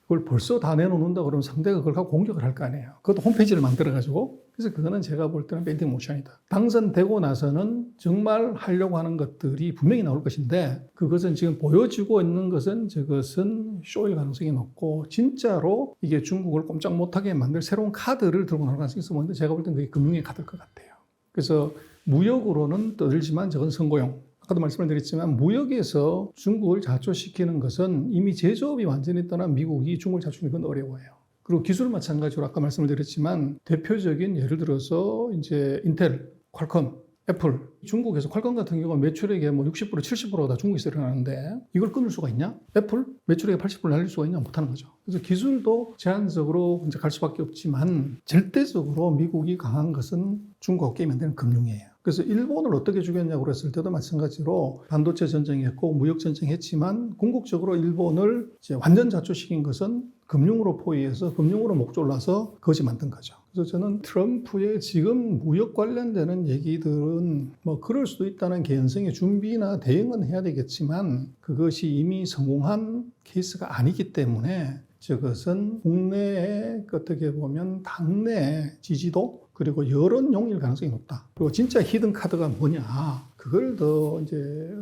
그걸 벌써 다 내놓는다 그러면 상대가 그걸 갖고 공격을 할 거 아니에요. 그것도 홈페이지를 만들어가지고. 그래서 그거는 제가 볼 때는 페인팅 모션이다. 당선되고 나서는 정말 하려고 하는 것들이 분명히 나올 것인데 그것은 지금 보여지고 있는 것은 저것은 쇼일 가능성이 높고 진짜로 이게 중국을 꼼짝 못하게 만들 새로운 카드를 들고 나올 가능성이 있었는데 제가 볼 때는 그게 금융의 카드일 것 같아요. 그래서 무역으로는 떠들지만 저건 선거용. 아까도 말씀을 드렸지만 무역에서 중국을 자초시키는 것은 이미 제조업이 완전히 떠난 미국이 중국을 자초시키는 건 어려워요. 그리고 기술은 마찬가지로 아까 말씀을 드렸지만 대표적인 예를 들어서 이제 인텔, 퀄컴, 애플, 중국에서 퀄컴 같은 경우는 매출액의 뭐 60%, 70%가 다 중국에서 일어나는데 이걸 끊을 수가 있냐? 애플 매출액의 80%를 날릴 수가 있냐? 못하는 거죠. 그래서 기술도 제한적으로 이제 갈 수밖에 없지만 절대적으로 미국이 강한 것은 중국하고 게임 안 되는 금융이에요. 그래서 일본을 어떻게 죽였냐고 그랬을 때도 마찬가지로 반도체 전쟁했고 무역 전쟁했지만 궁극적으로 일본을 이제 완전 자초시킨 것은 금융으로 포위해서 금융으로 목졸라서 그것이 만든 거죠. 그래서 저는 트럼프의 지금 무역 관련되는 얘기들은 뭐 그럴 수도 있다는 개연성의 준비나 대응은 해야 되겠지만 그것이 이미 성공한 케이스가 아니기 때문에 저것은 국내에 어떻게 보면 당내 지지도 그리고 여론용일 가능성이 높다. 그리고 진짜 히든 카드가 뭐냐 그걸 더 이제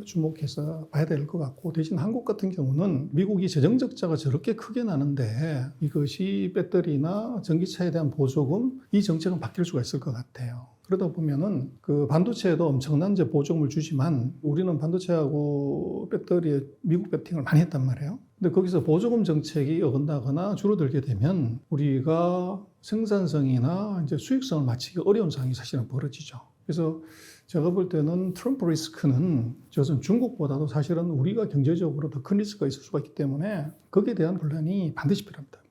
주목해서 봐야 될 것 같고 대신 한국 같은 경우는 미국이 재정 적자가 저렇게 크게 나는데 이것이 배터리나 전기차에 대한 보조금 이 정책은 바뀔 수가 있을 것 같아요. 그러다 보면은 그 반도체에도 엄청난 이제 보조금을 주지만 우리는 반도체하고 배터리에 미국 배팅을 많이 했단 말이에요. 근데 거기서 보조금 정책이 어긋나거나 줄어들게 되면 우리가 생산성이나 이제 수익성을 맞추기 어려운 상황이 사실은 벌어지죠. 그래서 제가 볼 때는 트럼프 리스크는 저는 중국보다도 사실은 우리가 경제적으로 더 큰 리스크가 있을 수가 있기 때문에 거기에 대한 분란이 반드시 필요합니다.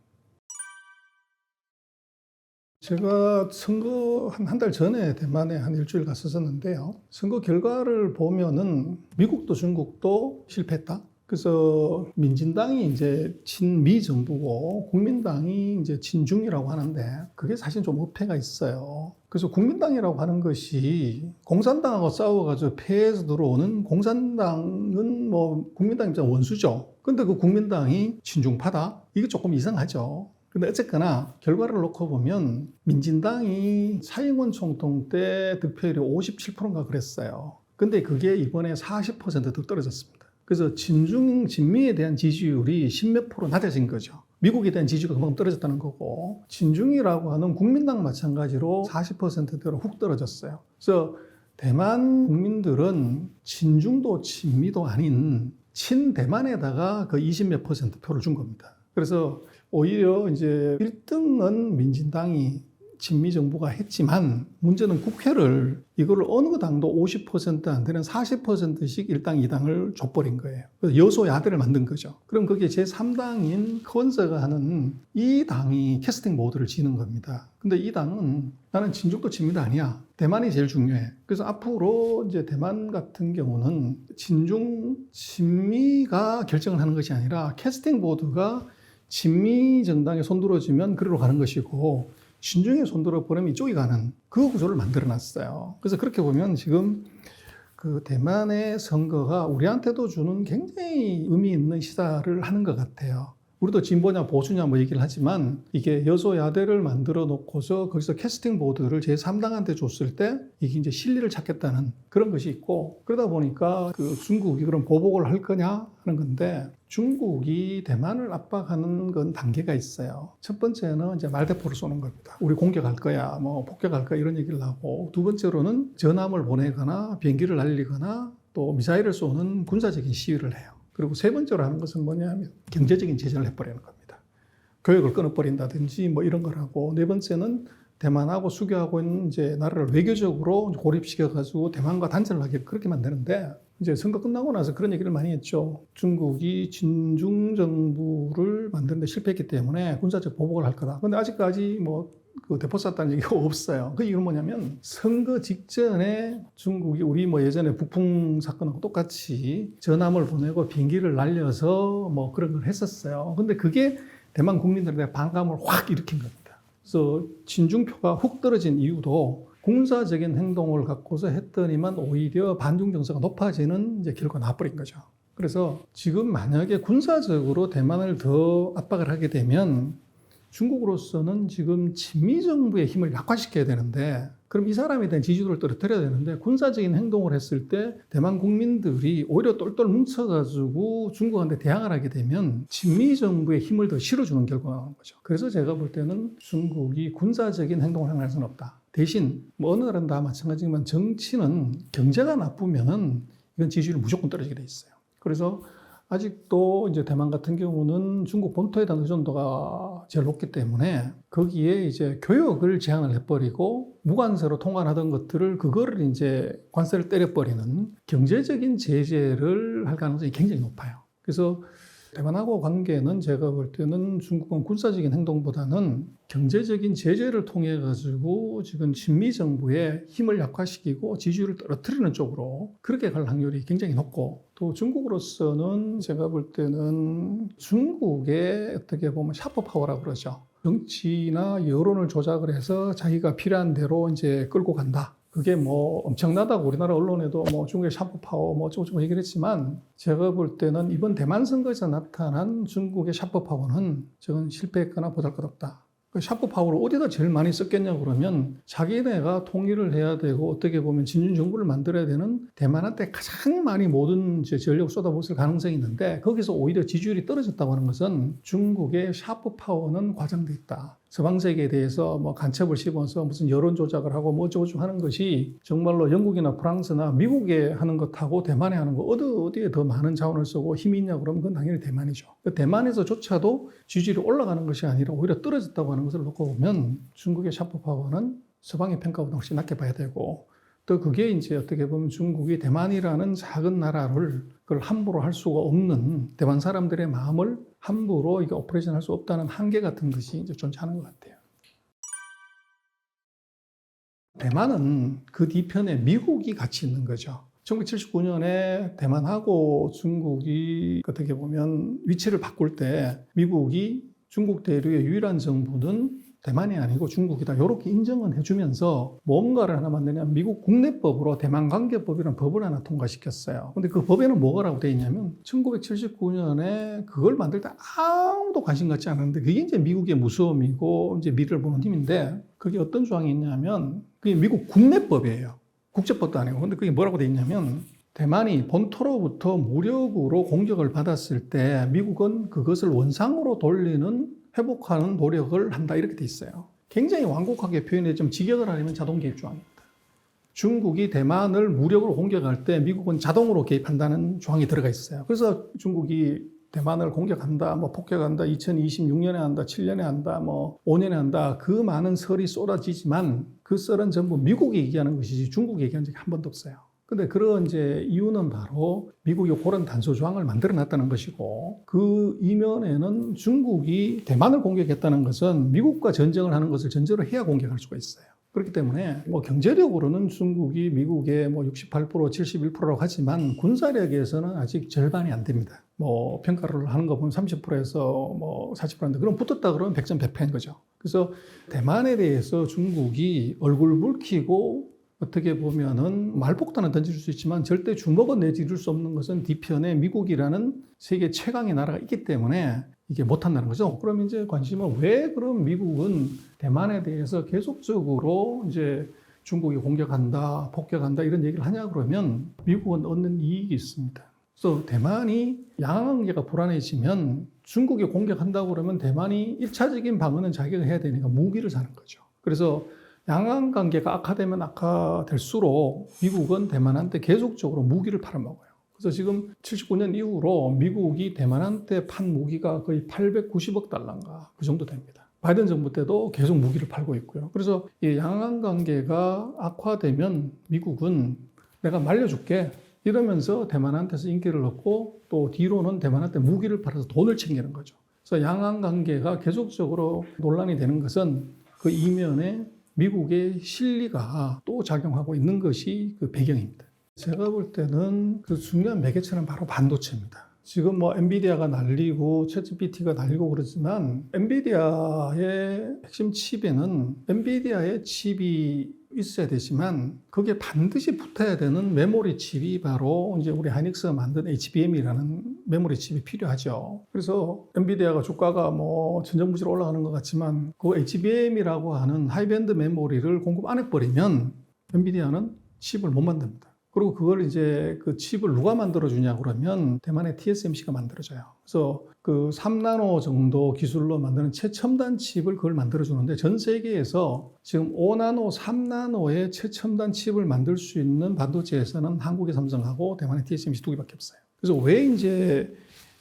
제가 선거 한 달 전에 대만에 한 일주일 갔었는데요. 선거 결과를 보면은 미국도 중국도 실패했다. 그래서 민진당이 이제 친미 정부고 국민당이 이제 친중이라고 하는데 그게 사실 좀 어폐가 있어요. 그래서 국민당이라고 하는 것이 공산당하고 싸워가지고 패해서 들어오는 공산당은 뭐 국민당 입장 원수죠. 근데 그 국민당이 친중파다? 이게 조금 이상하죠. 근데 어쨌거나 결과를 놓고 보면 민진당이蔡英원 총통 때 득표율이 57%인가 그랬어요. 근데 그게 이번에 40%더 떨어졌습니다. 그래서 진미에 대한 지지율이 10몇 프로 낮아진 거죠. 미국에 대한 지지가 그만큼 떨어졌다는 거고 친중이라고 하는 국민당 마찬가지로 40%대로 훅 떨어졌어요. 그래서 대만 국민들은 친중도 친미도 아닌 친대만에다가 그 20몇 % 표를 준 겁니다. 그래서 오히려 이제 1등은 민진당이 친미 정부가 했지만 문제는 국회를 이거를 어느 당도 50%안 되는 40%씩 1당, 2당을 줘버린 거예요. 그래서 여소야대를 만든 거죠. 그럼 거기에 제3당인 커언서가 하는 이 당이 캐스팅 보드를 지는 겁니다. 근데 이 당은 나는 친중도 친미도 아니야. 대만이 제일 중요해. 그래서 앞으로 이제 대만 같은 경우는 친중, 친미가 결정을 하는 것이 아니라 캐스팅 보드가 친미 정당에 손들어주면 그리로 가는 것이고 친중에 손들어 버리면 이쪽이 가는 그 구조를 만들어 놨어요. 그래서 그렇게 보면 지금 그 대만의 선거가 우리한테도 주는 굉장히 의미 있는 시사를 하는 것 같아요. 우리도 진보냐 보수냐 뭐 얘기를 하지만 이게 여소야대를 만들어 놓고서 거기서 캐스팅 보드를 제3당한테 줬을 때 이게 이제 실리를 찾겠다는 그런 것이 있고 그러다 보니까 그 중국이 그럼 보복을 할 거냐 하는 건데 중국이 대만을 압박하는 건 단계가 있어요. 첫 번째는 이제 말대포를 쏘는 겁니다. 우리 공격할 거야, 뭐 폭격할 거야 이런 얘기를 하고 두 번째로는 전함을 보내거나 비행기를 날리거나 또 미사일을 쏘는 군사적인 시위를 해요. 그리고 세 번째로 하는 것은 뭐냐면 경제적인 제재를 해버리는 겁니다. 교역을 끊어버린다든지 뭐 이런 걸 하고 네 번째는 대만하고 수교하고 있는 이제 나라를 외교적으로 고립시켜가지고 대만과 단절을 하게 그렇게 만드는데 이제 선거 끝나고 나서 그런 얘기를 많이 했죠. 중국이 친중 정부를 만드는 데 실패했기 때문에 군사적 보복을 할 거다. 근데 아직까지 뭐 그 대포 쐈다는 얘기가 없어요. 그 이유는 뭐냐면 선거 직전에 중국이 우리 뭐 예전에 북풍 사건하고 똑같이 전함을 보내고 비행기를 날려서 뭐 그런 걸 했었어요. 근데 그게 대만 국민들의 반감을 확 일으킨 겁니다. 그래서 친중표가 훅 떨어진 이유도 군사적인 행동을 갖고서 했더니만 오히려 반중 정서가 높아지는 이제 결과가 나와버린 거죠. 그래서 지금 만약에 군사적으로 대만을 더 압박을 하게 되면 중국으로서는 지금 친미 정부의 힘을 약화시켜야 되는데 그럼 이 사람에 대한 지지도를 떨어뜨려야 되는데 군사적인 행동을 했을 때 대만 국민들이 오히려 똘똘 뭉쳐가지고 중국한테 대항을 하게 되면 친미 정부의 힘을 더 실어주는 결과가 나오는 거죠. 그래서 제가 볼 때는 중국이 군사적인 행동을 할 수는 없다. 대신 뭐 어느 나라는 다 마찬가지지만 정치는 경제가 나쁘면은 이건 지지율이 무조건 떨어지게 돼 있어요. 그래서 아직도 이제 대만 같은 경우는 중국 본토에 대한 의존도가 제일 높기 때문에 거기에 이제 교역을 제한을 해버리고 무관세로 통관하던 것들을 그거를 이제 관세를 때려버리는 경제적인 제재를 할 가능성이 굉장히 높아요. 그래서 대만하고 관계는 제가 볼 때는 중국은 군사적인 행동보다는 경제적인 제재를 통해 가지고 지금 친미 정부의 힘을 약화시키고 지지율을 떨어뜨리는 쪽으로 그렇게 갈 확률이 굉장히 높고, 또 중국으로서는 제가 볼 때는 중국의 어떻게 보면 샤프 파워라고 그러죠. 정치나 여론을 조작을 해서 자기가 필요한 대로 이제 끌고 간다. 그게 뭐 엄청나다고 우리나라 언론에도 뭐 중국의 샤프 파워 뭐 어쩌고저쩌고 얘기를 했지만, 제가 볼 때는 이번 대만 선거에서 나타난 중국의 샤프 파워는 저건 실패했거나 보잘것없다. 그 샤프 파워를 어디다 제일 많이 썼겠냐고 그러면 자기네가 통일을 해야 되고 어떻게 보면 진중 정부를 만들어야 되는 대만한테 가장 많이 모든 전력을 쏟아부었을 가능성이 있는데, 거기서 오히려 지지율이 떨어졌다고 하는 것은 중국의 샤프 파워는 과장돼 있다. 서방 세계에 대해서 뭐 간첩을 씹어서 무슨 여론 조작을 하고 뭐 어쩌고저쩌고 하는 것이 정말로 영국이나 프랑스나 미국에 하는 것하고 대만에 하는 거 어디에 더 많은 자원을 쓰고 힘이 있냐 그러면 그건 당연히 대만이죠. 대만에서조차도 지지율이 올라가는 것이 아니라 오히려 떨어졌다고 하는 것을 놓고 보면 중국의 샤프 파워는 서방의 평가보다 훨씬 낮게 봐야 되고, 또 그게 이제 어떻게 보면 중국이 대만이라는 작은 나라를 그걸 함부로 할 수가 없는, 대만 사람들의 마음을 함부로 이게 오퍼레이션 할 수 없다는 한계 같은 것이 이제 존재하는 것 같아요. 대만은 그 뒤편에 미국이 같이 있는 거죠. 1979년에 대만하고 중국이 어떻게 보면 위치를 바꿀 때 미국이 중국 대륙의 유일한 정부는 대만이 아니고 중국이다, 이렇게 인정은 해주면서 뭔가를 하나 만드냐면 미국 국내법으로 대만관계법이라는 법을 하나 통과시켰어요. 근데 그 법에는 뭐라고 되어 있냐면 1979년에 그걸 만들 때 아무도 관심 갖지 않았는데 그게 이제 미국의 무서움이고 이제 미래를 보는 힘인데, 그게 어떤 조항이 있냐면 그게 미국 국내법이에요. 국제법도 아니고. 근데 그게 뭐라고 되어 있냐면 대만이 본토로부터 무력으로 공격을 받았을 때 미국은 그것을 원상으로 돌리는 회복하는 노력을 한다, 이렇게 돼 있어요. 굉장히 완곡하게 표현해 좀 직역을 하려면 자동 개입 조항입니다. 중국이 대만을 무력으로 공격할 때 미국은 자동으로 개입한다는 조항이 들어가 있어요. 그래서 중국이 대만을 공격한다, 뭐 폭격한다, 2026년에 한다, 7년에 한다, 뭐 5년에 한다, 그 많은 설이 쏟아지지만 그 썰은 전부 미국이 얘기하는 것이지 중국이 얘기한 적이 한 번도 없어요. 근데 그런 이제 이유는 바로 미국이 그런 단서 조항을 만들어 놨다는 것이고, 그 이면에는 중국이 대만을 공격했다는 것은 미국과 전쟁을 하는 것을 전제로 해야 공격할 수가 있어요. 그렇기 때문에 뭐 경제력으로는 중국이 미국의 뭐 68%, 71%라고 하지만 군사력에서는 아직 절반이 안 됩니다. 뭐 평가를 하는 거 보면 30%에서 뭐 40%인데 그럼 붙었다 그러면 100점 100패인 거죠. 그래서 대만에 대해서 중국이 얼굴 붉히고 어떻게 보면은 말폭탄은 던질 수 있지만 절대 주먹은 내지를 수 없는 것은 뒤편에 미국이라는 세계 최강의 나라가 있기 때문에 이게 못한다는 거죠. 그럼 이제 관심은 왜 그럼 미국은 대만에 대해서 계속적으로 이제 중국이 공격한다, 폭격한다 이런 얘기를 하냐 그러면 미국은 얻는 이익이 있습니다. 그래서 대만이 양안관계가 불안해지면 중국이 공격한다고 그러면 대만이 1차적인 방어는 자기가 해야 되니까 무기를 사는 거죠. 그래서 양안 관계가 악화되면 악화될수록 미국은 대만한테 계속적으로 무기를 팔아먹어요. 그래서 지금 79년 이후로 미국이 대만한테 판 무기가 거의 890억 달러인가 그 정도 됩니다. 바이든 정부 때도 계속 무기를 팔고 있고요. 그래서 이 양안 관계가 악화되면 미국은 내가 말려줄게 이러면서 대만한테서 인기를 얻고, 또 뒤로는 대만한테 무기를 팔아서 돈을 챙기는 거죠. 그래서 양안 관계가 계속적으로 논란이 되는 것은 그 이면에 미국의 실리가 또 작용하고 있는 것이 그 배경입니다. 제가 볼 때는 그 중요한 매개체는 바로 반도체입니다. 지금 뭐 엔비디아가 날리고 챗GPT가 날리고 그러지만 엔비디아의 핵심 칩에는 엔비디아의 칩이 있어야 되지만 그게 반드시 붙어야 되는 메모리 칩이 바로 이제 우리 하이닉스가 만든 HBM이라는 메모리 칩이 필요하죠. 그래서 엔비디아가 주가가 뭐 천정부지로 올라가는 것 같지만 그 HBM이라고 하는 하이밴드 메모리를 공급 안 해버리면 엔비디아는 칩을 못 만듭니다. 그리고 그걸 이제 그 칩을 누가 만들어주냐 그러면 대만의 TSMC가 만들어줘요. 그래서 그 3나노 정도 기술로 만드는 최첨단 칩을 그걸 만들어주는데 전 세계에서 지금 5나노, 3나노의 최첨단 칩을 만들 수 있는 반도체에서는 한국의 삼성하고 대만의 TSMC 두 개밖에 없어요. 그래서 왜 이제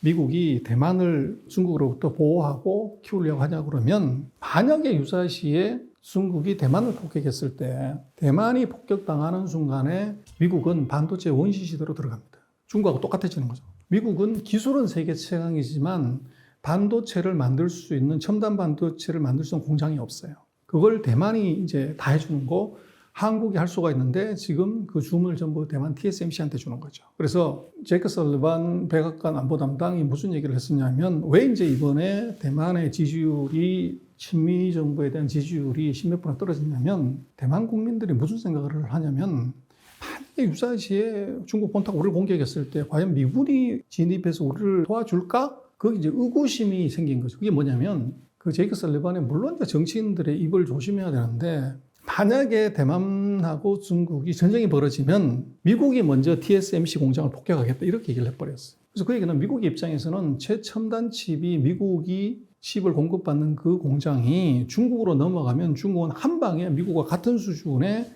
미국이 대만을 중국으로부터 보호하고 키우려고 하냐 그러면 만약에 유사시에 중국이 대만을 폭격했을 때 대만이 폭격당하는 순간에 미국은 반도체 원시 시대로 들어갑니다. 중국하고 똑같아지는 거죠. 미국은 기술은 세계 최강이지만 반도체를 만들 수 있는 첨단 반도체를 만들 수 있는 공장이 없어요. 그걸 대만이 이제 다 해주는 거 한국이 할 수가 있는데 지금 그 주문을 전부 대만 TSMC한테 주는 거죠. 그래서 제이크 설리반 백악관 안보 담당이 무슨 얘기를 했었냐면 왜 이제 이번에 대만의 지지율이 친미 정부에 대한 지지율이 10몇 프로 떨어졌냐면 대만 국민들이 무슨 생각을 하냐면 만약에 유사시에 중국 본토가 우리를 공격했을 때 과연 미군이 진입해서 우리를 도와줄까? 거기 이제 의구심이 생긴 거죠. 그게 뭐냐면 그 제이크 설리반이 물론 이제 정치인들의 입을 조심해야 되는데 만약에 대만하고 중국이 전쟁이 벌어지면 미국이 먼저 TSMC 공장을 폭격하겠다 이렇게 얘기를 해버렸어요. 그래서 그 얘기는 미국의 입장에서는 최첨단 칩이 미국이 칩을 공급받는 그 공장이 중국으로 넘어가면 중국은 한 방에 미국과 같은 수준의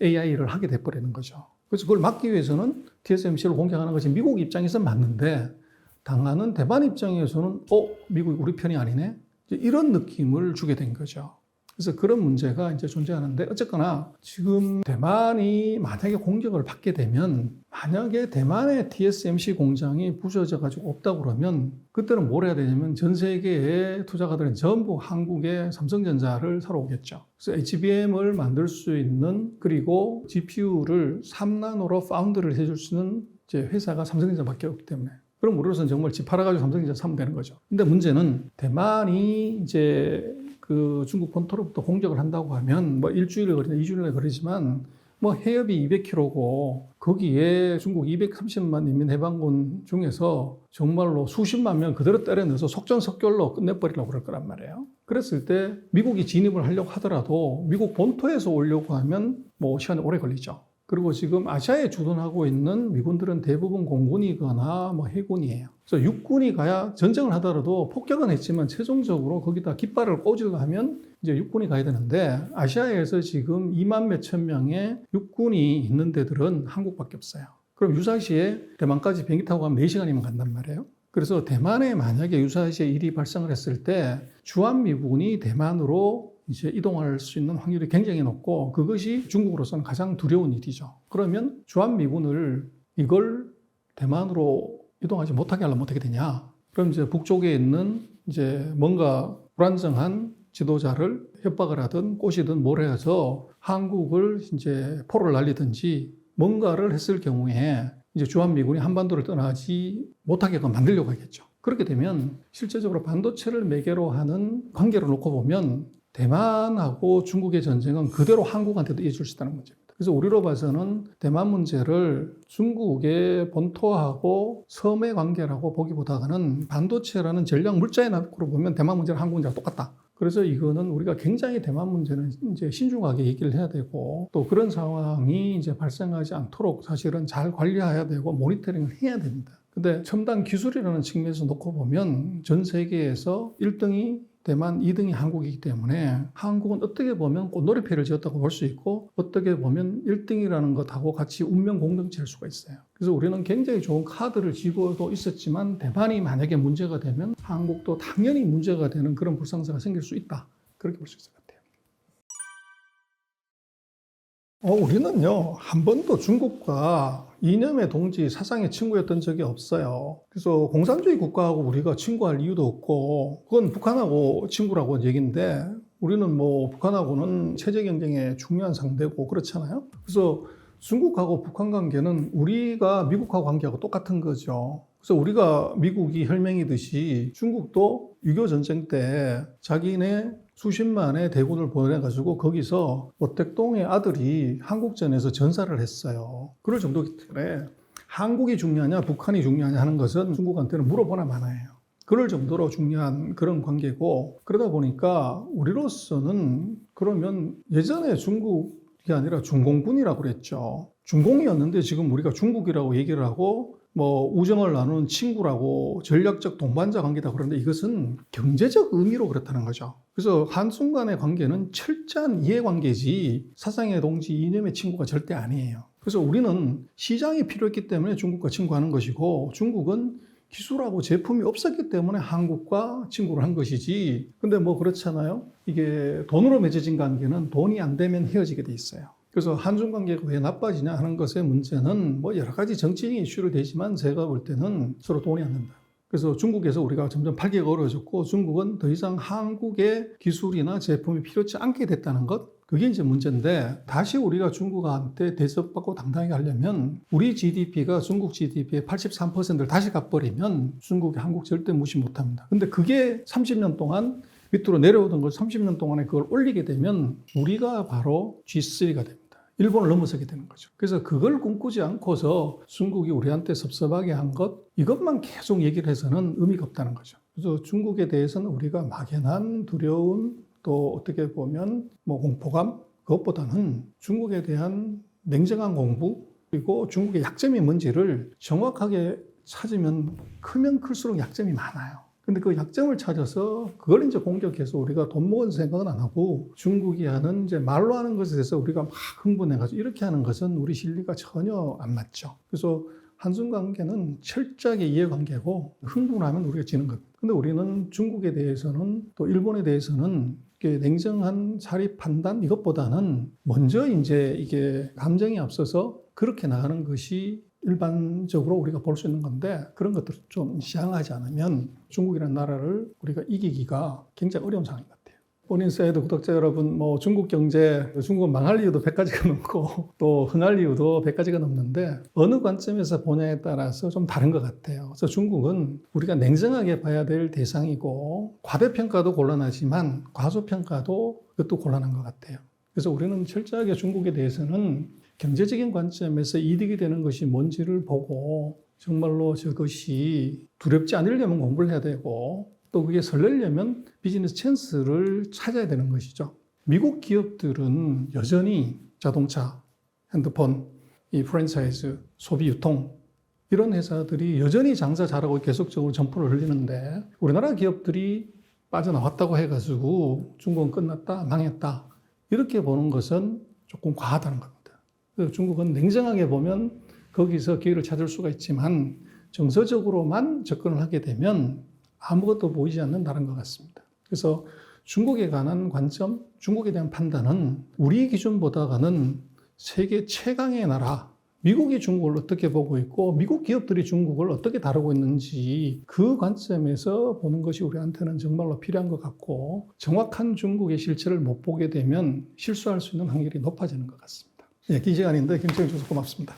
AI를 하게 돼버리는 거죠. 그래서 그걸 막기 위해서는 TSMC를 공격하는 것이 미국 입장에서는 맞는데 당하는 대만 입장에서는 미국이 우리 편이 아니네? 이런 느낌을 주게 된 거죠. 그래서 그런 문제가 이제 존재하는데 어쨌거나 지금 대만이 만약에 공격을 받게 되면 만약에 대만의 TSMC 공장이 부서져 가지고 없다고 그러면 그때는 뭘 해야 되냐면 전 세계의 투자가들은 전부 한국의 삼성전자를 사러 오겠죠. 그래서 HBM을 만들 수 있는 그리고 GPU를 3나노로 파운드를 해줄 수 있는 이제 회사가 삼성전자밖에 없기 때문에 그럼 우리로서는 정말 집 팔아가지고 삼성전자 사면 되는 거죠. 근데 문제는 대만이 이제 그 중국 본토로부터 공격을 한다고 하면 뭐 일주일에 걸리나 2주일에 걸리지만 뭐 해협이 200km고 거기에 중국 230만 인민해방군 중에서 정말로 수십만 명 그대로 때려넣어서 속전속결로 끝내버리려고 그럴 거란 말이에요. 그랬을 때 미국이 진입을 하려고 하더라도 미국 본토에서 오려고 하면 뭐 시간이 오래 걸리죠. 그리고 지금 아시아에 주둔하고 있는 미군들은 대부분 공군이거나 뭐 해군이에요. 그래서 육군이 가야 전쟁을 하더라도 폭격은 했지만 최종적으로 거기다 깃발을 꽂으려 하면 이제 육군이 가야 되는데 아시아에서 지금 2만 몇천 명의 육군이 있는 데들은 한국밖에 없어요. 그럼 유사시에 대만까지 비행기 타고 가면 4시간이면 간단 말이에요. 그래서 대만에 만약에 유사시에 일이 발생을 했을 때 주한미군이 대만으로 이제 이동할 수 있는 확률이 굉장히 높고 그것이 중국으로서는 가장 두려운 일이죠. 그러면 주한미군을 이걸 대만으로 이동하지 못하게 하려면 어떻게 되냐? 그럼 이제 북쪽에 있는 이제 뭔가 불안정한 지도자를 협박을 하든 꼬시든 뭘 해서 한국을 이제 포를 날리든지 뭔가를 했을 경우에 이제 주한미군이 한반도를 떠나지 못하게 만들려고 하겠죠. 그렇게 되면 실제적으로 반도체를 매개로 하는 관계를 놓고 보면 대만하고 중국의 전쟁은 그대로 한국한테도 이어질 수 있다는 문제입니다. 그래서 우리로 봐서는 대만 문제를 중국의 본토하고 섬의 관계라고 보기보다는 반도체라는 전략 물자의 낙으로 보면 대만 문제랑 한국 문제가 똑같다. 그래서 이거는 우리가 굉장히 대만 문제는 이제 신중하게 얘기를 해야 되고 또 그런 상황이 이제 발생하지 않도록 사실은 잘 관리해야 되고 모니터링을 해야 됩니다. 근데 첨단 기술이라는 측면에서 놓고 보면 전 세계에서 1등이 대만, 2등이 한국이기 때문에 한국은 어떻게 보면 꽃놀이패를 지었다고 볼 수 있고 어떻게 보면 1등이라는 것하고 같이 운명 공동체일 수가 있어요. 그래서 우리는 굉장히 좋은 카드를 쥐고도 있었지만 대만이 만약에 문제가 되면 한국도 당연히 문제가 되는 그런 불상사가 생길 수 있다. 그렇게 볼 수 있을 것 같아요. 우리는요, 한 번도 중국과 이념의 동지, 사상의 친구였던 적이 없어요. 그래서 공산주의 국가하고 우리가 친구할 이유도 없고, 그건 북한하고 친구라고 얘기인데, 우리는 뭐 북한하고는 체제 경쟁의 중요한 상대고 그렇잖아요. 그래서 중국하고 북한 관계는 우리가 미국하고 관계하고 똑같은 거죠. 그래서 우리가 미국이 혈맹이듯이 중국도 6.25 전쟁 때 자기네 수십만의 대군을 보내가지고 거기서 오택동의 아들이 한국전에서 전사를 했어요. 그럴 정도기 때문에 한국이 중요하냐 북한이 중요하냐 하는 것은 중국한테는 물어보나 마나요. 그럴 정도로 중요한 그런 관계고 그러다 보니까 우리로서는 그러면 예전에 중국 이게 아니라 중공군이라고 그랬죠. 중공이었는데 지금 우리가 중국이라고 얘기를 하고 뭐 우정을 나누는 친구라고 전략적 동반자 관계다 그러는데 이것은 경제적 의미로 그렇다는 거죠. 그래서 한중 간의 관계는 철저한 이해관계지 사상의 동지 이념의 친구가 절대 아니에요. 그래서 우리는 시장이 필요했기 때문에 중국과 친구하는 것이고 중국은 기술하고 제품이 없었기 때문에 한국과 친구를 한 것이지. 근데 뭐 그렇잖아요. 이게 돈으로 맺어진 관계는 돈이 안 되면 헤어지게 돼 있어요. 그래서 한중 관계가 왜 나빠지냐 하는 것의 문제는 뭐 여러 가지 정치적인 이슈를 되지만 제가 볼 때는 서로 돈이 안 된다. 그래서 중국에서 우리가 점점 팔기가 어려워졌고 중국은 더 이상 한국의 기술이나 제품이 필요치 않게 됐다는 것. 그게 이제 문제인데 다시 우리가 중국한테 대접받고 당당하게 하려면 우리 GDP가 중국 GDP의 83%를 다시 갚버리면 중국이 한국 절대 무시 못합니다. 근데 그게 30년 동안 밑으로 내려오던 걸 30년 동안에 그걸 올리게 되면 우리가 바로 G3가 됩니다. 일본을 넘어서게 되는 거죠. 그래서 그걸 꿈꾸지 않고서 중국이 우리한테 섭섭하게 한 것 이것만 계속 얘기를 해서는 의미가 없다는 거죠. 그래서 중국에 대해서는 우리가 막연한 두려움 또 어떻게 보면 뭐 공포감 그것보다는 중국에 대한 냉정한 공부 그리고 중국의 약점이 뭔지를 정확하게 찾으면 크면 클수록 약점이 많아요. 근데 그 약점을 찾아서 그걸 이제 공격해서 우리가 돈 모은 생각은 안 하고 중국이 하는 이제 말로 하는 것에 대해서 우리가 막 흥분해가지고 이렇게 하는 것은 우리 실리가 전혀 안 맞죠. 그래서 한중 관계는 철저하게 이해관계고 흥분하면 우리가 지는 것. 근데 우리는 중국에 대해서는 또 일본에 대해서는 냉정한 사리 판단 이것보다는 먼저 이제 이게 감정이 앞서서 그렇게 나가는 것이 일반적으로 우리가 볼 수 있는 건데 그런 것들을 좀 시향하지 않으면 중국이라는 나라를 우리가 이기기가 굉장히 어려운 상황인 것 같아요. 본인 사이드 구독자 여러분, 뭐 중국 경제, 중국은 망할 이유도 100가지가 넘고 또 흥할 이유도 100가지가 넘는데 어느 관점에서 보냐에 따라서 좀 다른 것 같아요. 그래서 중국은 우리가 냉정하게 봐야 될 대상이고 과대평가도 곤란하지만 과소평가도 그것도 곤란한 것 같아요. 그래서 우리는 철저하게 중국에 대해서는 경제적인 관점에서 이득이 되는 것이 뭔지를 보고 정말로 저것이 두렵지 않으려면 공부를 해야 되고 또 그게 설레려면 비즈니스 찬스를 찾아야 되는 것이죠. 미국 기업들은 여전히 자동차, 핸드폰, 이 프랜차이즈, 소비 유통 이런 회사들이 여전히 장사 잘하고 계속적으로 점포를 흘리는데 우리나라 기업들이 빠져나왔다고 해가지고 중국은 끝났다, 망했다 이렇게 보는 것은 조금 과하다는 겁니다. 그래서 중국은 냉정하게 보면 거기서 기회를 찾을 수가 있지만 정서적으로만 접근을 하게 되면 아무것도 보이지 않는다는 것 같습니다. 그래서 중국에 관한 관점, 중국에 대한 판단은 우리 기준보다는 세계 최강의 나라, 미국이 중국을 어떻게 보고 있고 미국 기업들이 중국을 어떻게 다루고 있는지 그 관점에서 보는 것이 우리한테는 정말로 필요한 것 같고 정확한 중국의 실체를 못 보게 되면 실수할 수 있는 확률이 높아지는 것 같습니다. 긴 시간인데 경청해 주셔서 고맙습니다.